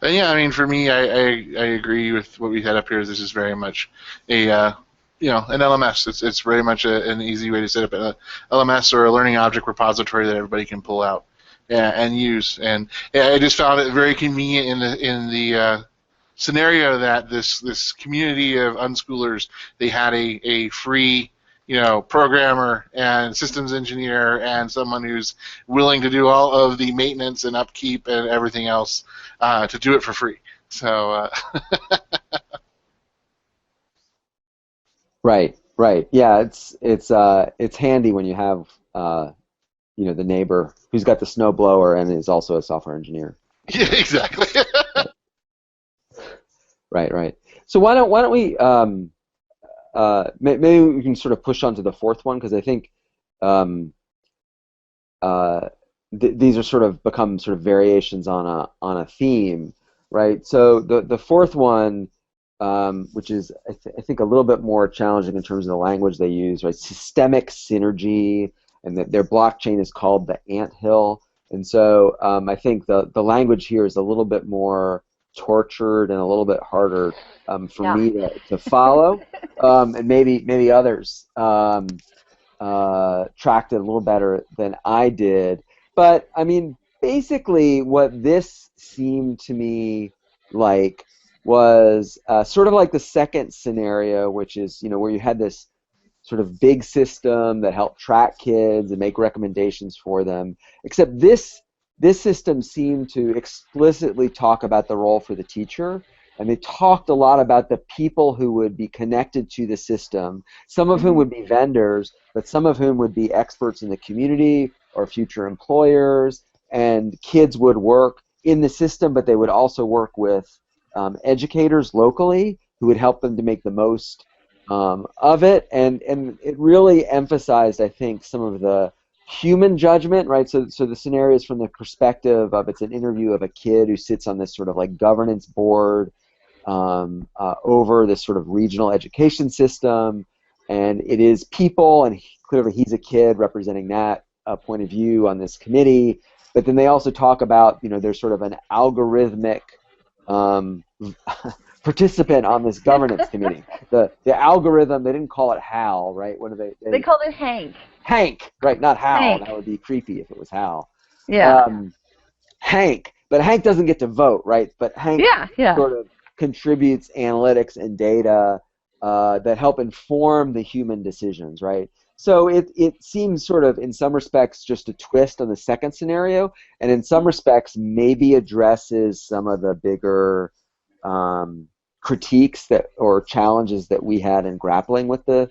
And yeah, I mean, for me, I agree with what we had up here. This is very much a an LMS. It's very much an easy way to set up an LMS or a learning object repository that everybody can pull out and use. And I just found it very convenient in the scenario that this community of unschoolers, they had a free programmer and systems engineer and someone who's willing to do all of the maintenance and upkeep and everything else to do it for free. So. Right. Yeah, it's handy when you have the neighbor who's got the snowblower and is also a software engineer. Yeah, exactly. Right. So why don't we maybe we can sort of push on to the fourth one, because I think these are sort of become sort of variations on a theme, right? So the fourth one, which is I think a little bit more challenging in terms of the language they use, right? Systemic synergy, and that their blockchain is called the anthill. And so I think the language here is a little bit more tortured and a little bit harder for me to follow, and maybe others tracked it a little better than I did. But I mean, basically, what this seemed to me like was sort of like the second scenario, which is where you had this sort of big system that helped track kids and make recommendations for them. Except this system seemed to explicitly talk about the role for the teacher, and they talked a lot about the people who would be connected to the system, some of whom would be vendors, but some of whom would be experts in the community or future employers, and kids would work in the system, but they would also work with educators locally who would help them to make the most of it, and it really emphasized, I think, some of the human judgment, right? So the scenario is from the perspective of, it's an interview of a kid who sits on this sort of like governance board over this sort of regional education system, and it is people, and clearly he's a kid representing that point of view on this committee. But then they also talk about, there's sort of an algorithmic participant on this governance committee. The algorithm, they didn't call it Hal, right? What do they? They called it Hank. Hank, right? Not Hal. Hank. That would be creepy if it was Hal. Yeah. Hank, but Hank doesn't get to vote, right? But Hank sort of contributes analytics and data that help inform the human decisions, right? So it seems sort of, in some respects, just a twist on the second scenario, and in some respects maybe addresses some of the bigger critiques or challenges that we had in grappling with the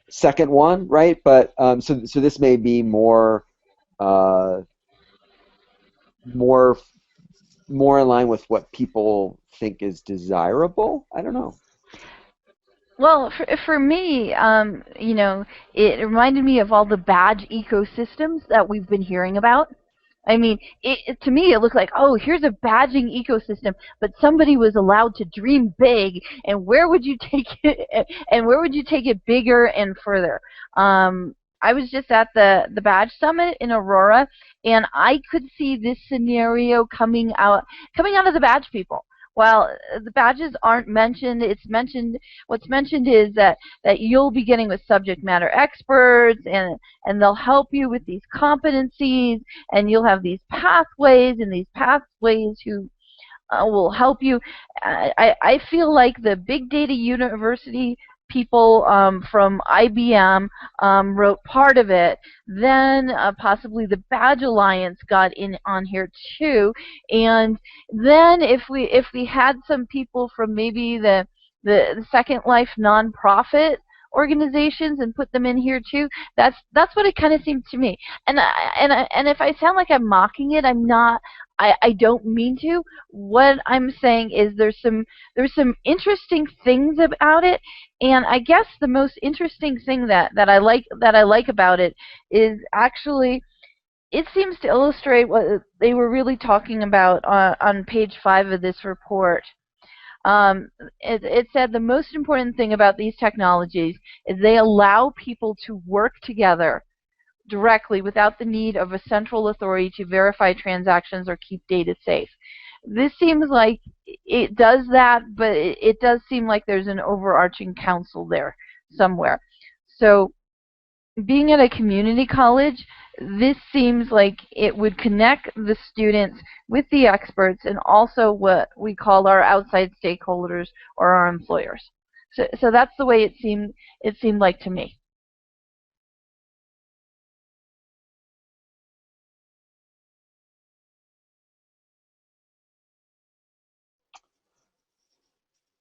second one, right? But so this may be more in line with what people think is desirable. I don't know. Well, for me, it reminded me of all the badge ecosystems that we've been hearing about. I mean, to me, it looked like, oh, here's a badging ecosystem, but somebody was allowed to dream big, and where would you take it? And where would you take it bigger and further? I was just at the Badge Summit in Aurora, and I could see this scenario coming out of the badge people. Well, the badges aren't mentioned. What's mentioned is that you'll be getting with subject matter experts, and they'll help you with these competencies, and you'll have these pathways, and these pathways who will help you. I feel like the Big Data University people from IBM wrote part of it. Then possibly the Badge Alliance got in on here too. And then if we had some people from maybe the Second Life nonprofit organizations and put them in here too, that's what it kind of seemed to me. And if I sound like I'm mocking it, I'm not. I don't mean to. What I'm saying is there's some interesting things about it, and I guess the most interesting thing that I like about it is actually it seems to illustrate what they were really talking about on page 5 of this report. It said the most important thing about these technologies is they allow people to work together directly without the need of a central authority to verify transactions or keep data safe. This seems like it does that, but it does seem like there's an overarching council there somewhere. So being at a community college, this seems like it would connect the students with the experts and also what we call our outside stakeholders or our employers. So that's the way it seemed like to me.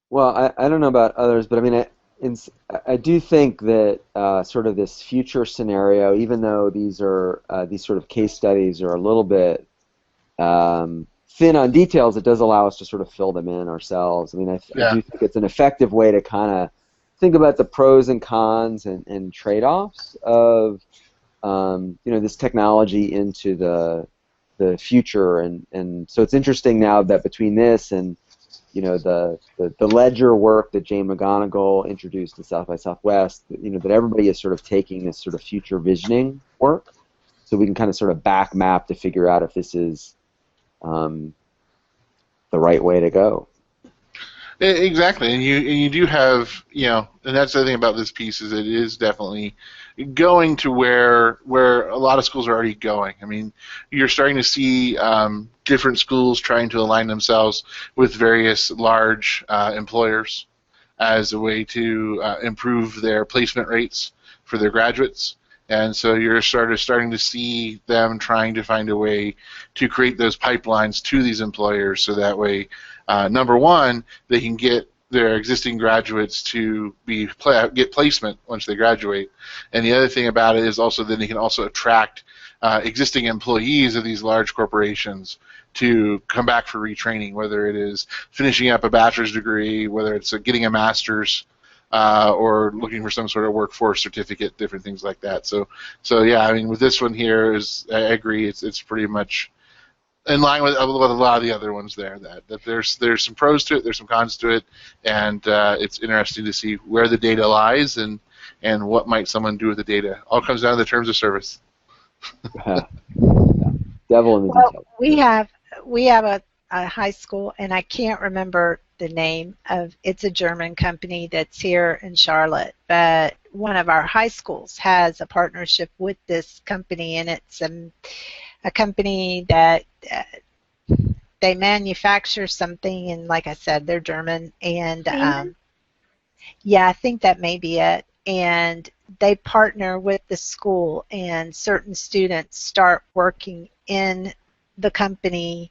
Well, I don't know about others, but I mean, I do think that sort of this future scenario, even though these are these sort of case studies are a little bit thin on details, it does allow us to sort of fill them in ourselves. I mean, I do think it's an effective way to kind of think about the pros and cons and trade-offs of this technology into the future, and so it's interesting now that between this and the ledger work that Jane McGonigal introduced at South by Southwest, that everybody is sort of taking this sort of future visioning work, so we can kind of sort of back map to figure out if this is the right way to go. Exactly, and you do have, and that's the thing about this piece is it is definitely going to where a lot of schools are already going. I mean, you're starting to see different schools trying to align themselves with various large employers as a way to improve their placement rates for their graduates. And so you're starting to see them trying to find a way to create those pipelines to these employers so that way, number one, they can get their existing graduates to get placement once they graduate. And the other thing about it is also that they can also attract existing employees of these large corporations to come back for retraining, whether it is finishing up a bachelor's degree, whether it's getting a master's, or looking for some sort of workforce certificate, different things like that. So yeah, I mean, with this one here, I agree, it's pretty much in line with a lot of the other ones there. That there's some pros to it, there's some cons to it, and it's interesting to see where the data lies and what might someone do with the data. All comes down to the terms of service. Devil in the details. We have a high school, and I can't remember the name of, it's a German company that's here in Charlotte, but one of our high schools has a partnership with this company, and it's a company that they manufacture something, and like I said, they're German, and yeah, I think that may be it, and they partner with the school, and certain students start working in the company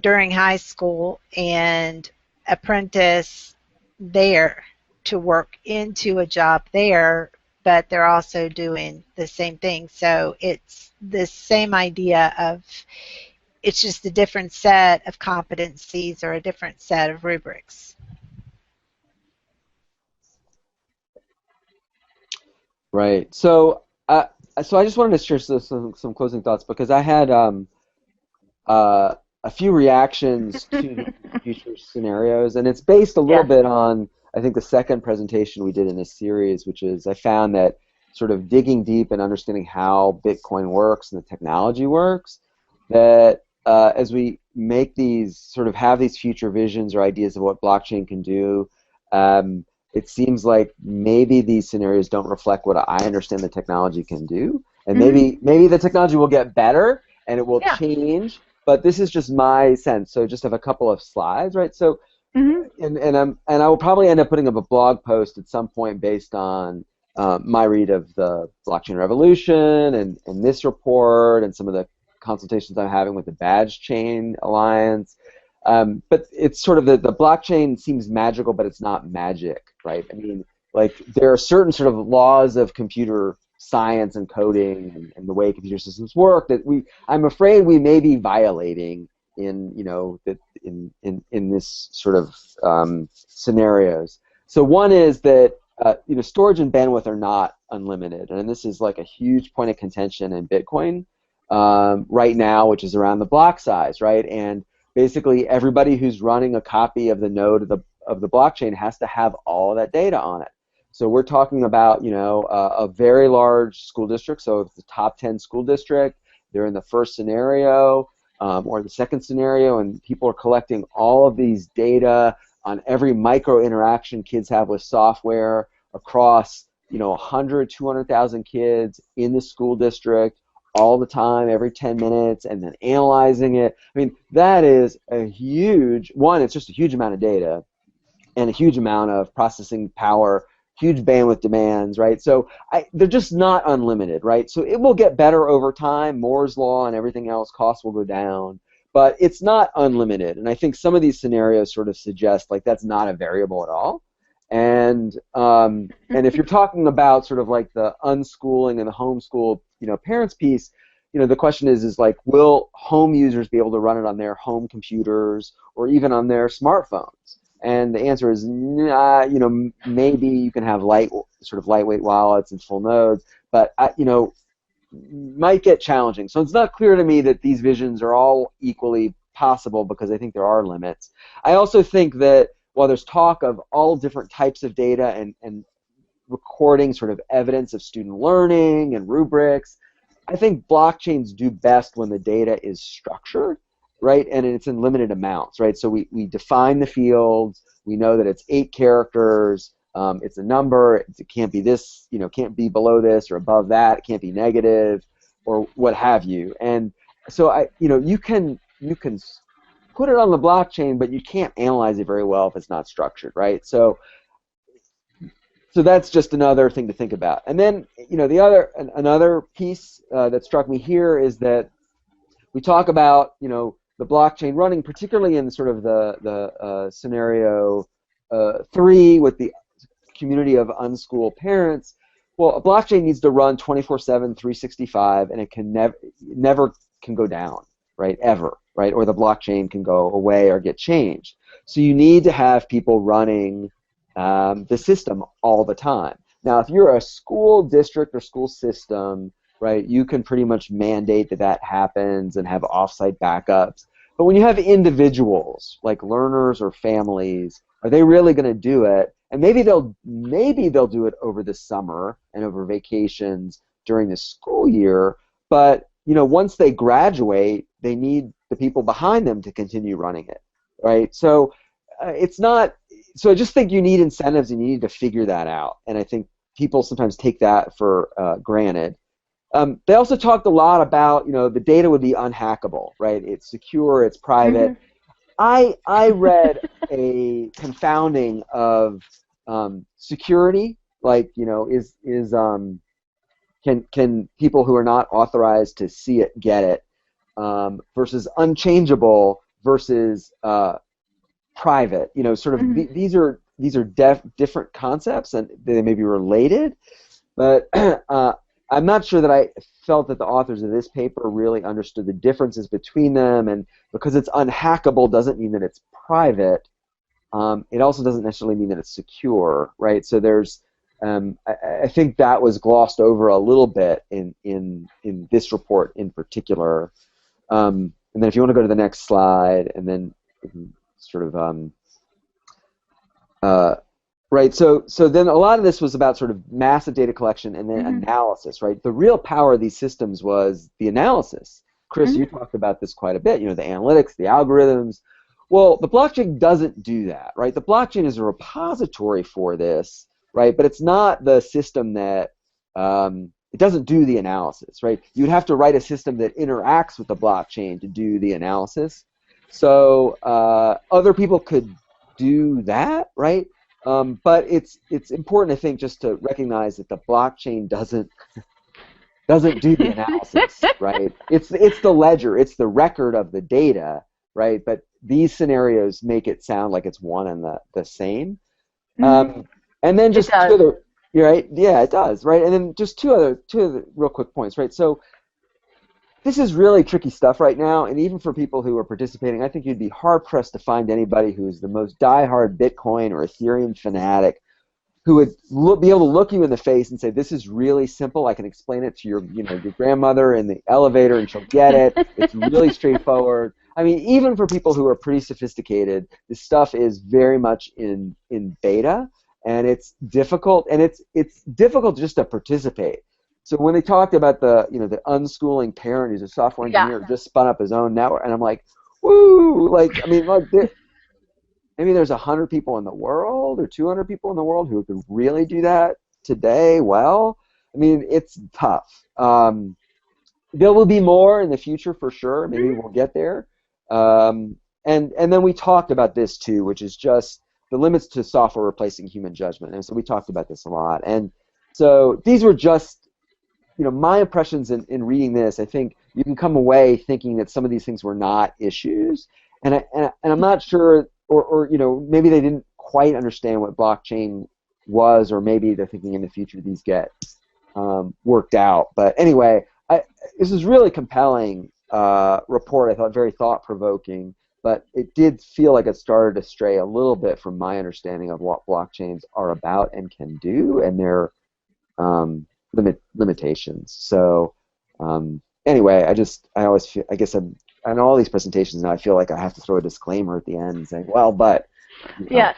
during high school and apprentice there to work into a job there, but they're also doing the same thing. So it's the same idea of, it's just a different set of competencies or a different set of rubrics. Right. So I just wanted to share some closing thoughts, because I had a few reactions to the future scenarios, and it's based a little bit on, I think, the second presentation we did in this series, which is I found that sort of digging deep and understanding how Bitcoin works and the technology works, that as we make these, sort of have these future visions or ideas of what blockchain can do, it seems like maybe these scenarios don't reflect what I understand the technology can do, and maybe the technology will get better and it will change. But this is just my sense. So just have a couple of slides, right? So, and I will probably end up putting up a blog post at some point based on my read of the blockchain revolution and this report and some of the consultations I'm having with the Badge Chain Alliance. But it's sort of the blockchain seems magical, but it's not magic, right? I mean, like, there are certain sort of laws of computer science and coding and the way computer systems work that I'm afraid we may be violating in this sort of scenarios. So one is that storage and bandwidth are not unlimited, and this is like a huge point of contention in Bitcoin right now, which is around the block size, right? And basically everybody who's running a copy of the node of the blockchain has to have all of that data on it. So we're talking about, a very large school district. So if the top 10 school district, they're in the first scenario. or the second scenario, and people are collecting all of these data on every micro interaction kids have with software across 100, 200,000 kids in the school district all the time, every 10 minutes, and then analyzing it. I mean, that is a huge, it's just a huge amount of data and a huge amount of processing power, huge bandwidth demands, right? So they're just not unlimited, right? So it will get better over time. Moore's law and everything else, costs will go down, but it's not unlimited. And I think some of these scenarios sort of suggest like that's not a variable at all. And if you're talking about sort of like the unschooling and the homeschool, parents piece, the question is like, will home users be able to run it on their home computers or even on their smartphones? And the answer is, maybe you can have lightweight wallets and full nodes, but might get challenging. So it's not clear to me that these visions are all equally possible because I think there are limits. I also think that while there's talk of all different types of data and recording sort of evidence of student learning and rubrics, I think blockchains do best when the data is structured, right, and it's in limited amounts, right? So we define the fields, we know that it's 8 characters, it's a number, it can't be this, can't be below this or above that, it can't be negative or what have you. And so you can put it on the blockchain, but you can't analyze it very well if it's not structured, right? So that's just another thing to think about. And then, another piece that struck me here is that we talk about, the blockchain running, particularly in sort of the scenario 3 with the community of unschooled parents. Well, a blockchain needs to run 24/7, 365, and it can never can go down, right? Ever, right? Or the blockchain can go away or get changed. So you need to have people running the system all the time. Now, if you're a school district or school system, right, you can pretty much mandate that happens and have offsite backups. But when you have individuals, like learners or families, are they really going to do it? And maybe they'll do it over the summer and over vacations during the school year. But once they graduate, they need the people behind them to continue running it, right? So it's not. So I just think you need incentives and you need to figure that out. And I think people sometimes take that for granted. They also talked a lot about, the data would be unhackable, right? It's secure, it's private. Mm-hmm. I read a confounding of security, like, can people who are not authorized to see it get it, versus unchangeable versus private. Sort of mm-hmm. These are different concepts and they may be related, but I'm not sure that I felt that the authors of this paper really understood the differences between them, and because it's unhackable doesn't mean that it's private. It also doesn't necessarily mean that it's secure, right? So there's, I think that was glossed over a little bit in this report in particular. And then if you want to go to the next slide, and then sort of right, so then a lot of this was about sort of massive data collection and then mm-hmm. analysis, right? The real power of these systems was the analysis. Chris, mm-hmm. you talked about this quite a bit, the analytics, the algorithms. Well, the blockchain doesn't do that, right? The blockchain is a repository for this, right? But it's not the system that, it doesn't do the analysis, right? You'd have to write a system that interacts with the blockchain to do the analysis. So other people could do that, right? But it's important, I think, just to recognize that the blockchain doesn't do the analysis, right? It's the ledger, it's the record of the data, right? But these scenarios make it sound like it's one and the same. And then just two other, right? Yeah, it does, right? And then just two other real quick points, right? So this is really tricky stuff right now, and even for people who are participating, I think you'd be hard-pressed to find anybody who's the most die-hard Bitcoin or Ethereum fanatic who would be able to look you in the face and say, this is really simple, I can explain it to your grandmother in the elevator and she'll get it, it's really straightforward. I mean, even for people who are pretty sophisticated, this stuff is very much in beta, and it's difficult, and it's difficult just to participate. So when they talked about the the unschooling parent who's a software engineer who just spun up his own network, and I'm like, woo! Like, I mean, like, maybe there's 100 people in the world or 200 people in the world who could really do that today. Well, I mean, it's tough. There will be more in the future for sure. Maybe we'll get there. And then we talked about this too, which is just the limits to software replacing human judgment. And so we talked about this a lot. And so these were just my impressions in reading this. I think you can come away thinking that some of these things were not issues, and I'm not sure, or maybe they didn't quite understand what blockchain was, or maybe they're thinking in the future these get worked out. But anyway, this is really compelling report. I thought very thought-provoking, but it did feel like it started to stray a little bit from my understanding of what blockchains are about and can do, and their limitations. So anyway, I always feel, I guess I'm on all these presentations now, I feel like I have to throw a disclaimer at the end saying, well, but yes.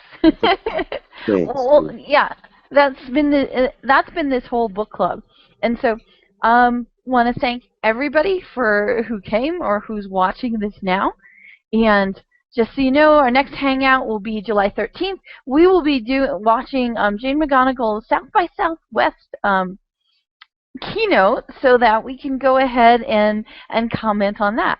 Well, yeah, that's been this whole book club, and so want to thank everybody who came or who's watching this now. And just so you know, our next hangout will be July 13th. We will be watching Jane McGonigal's South by Southwest keynote, so that we can go ahead and comment on that.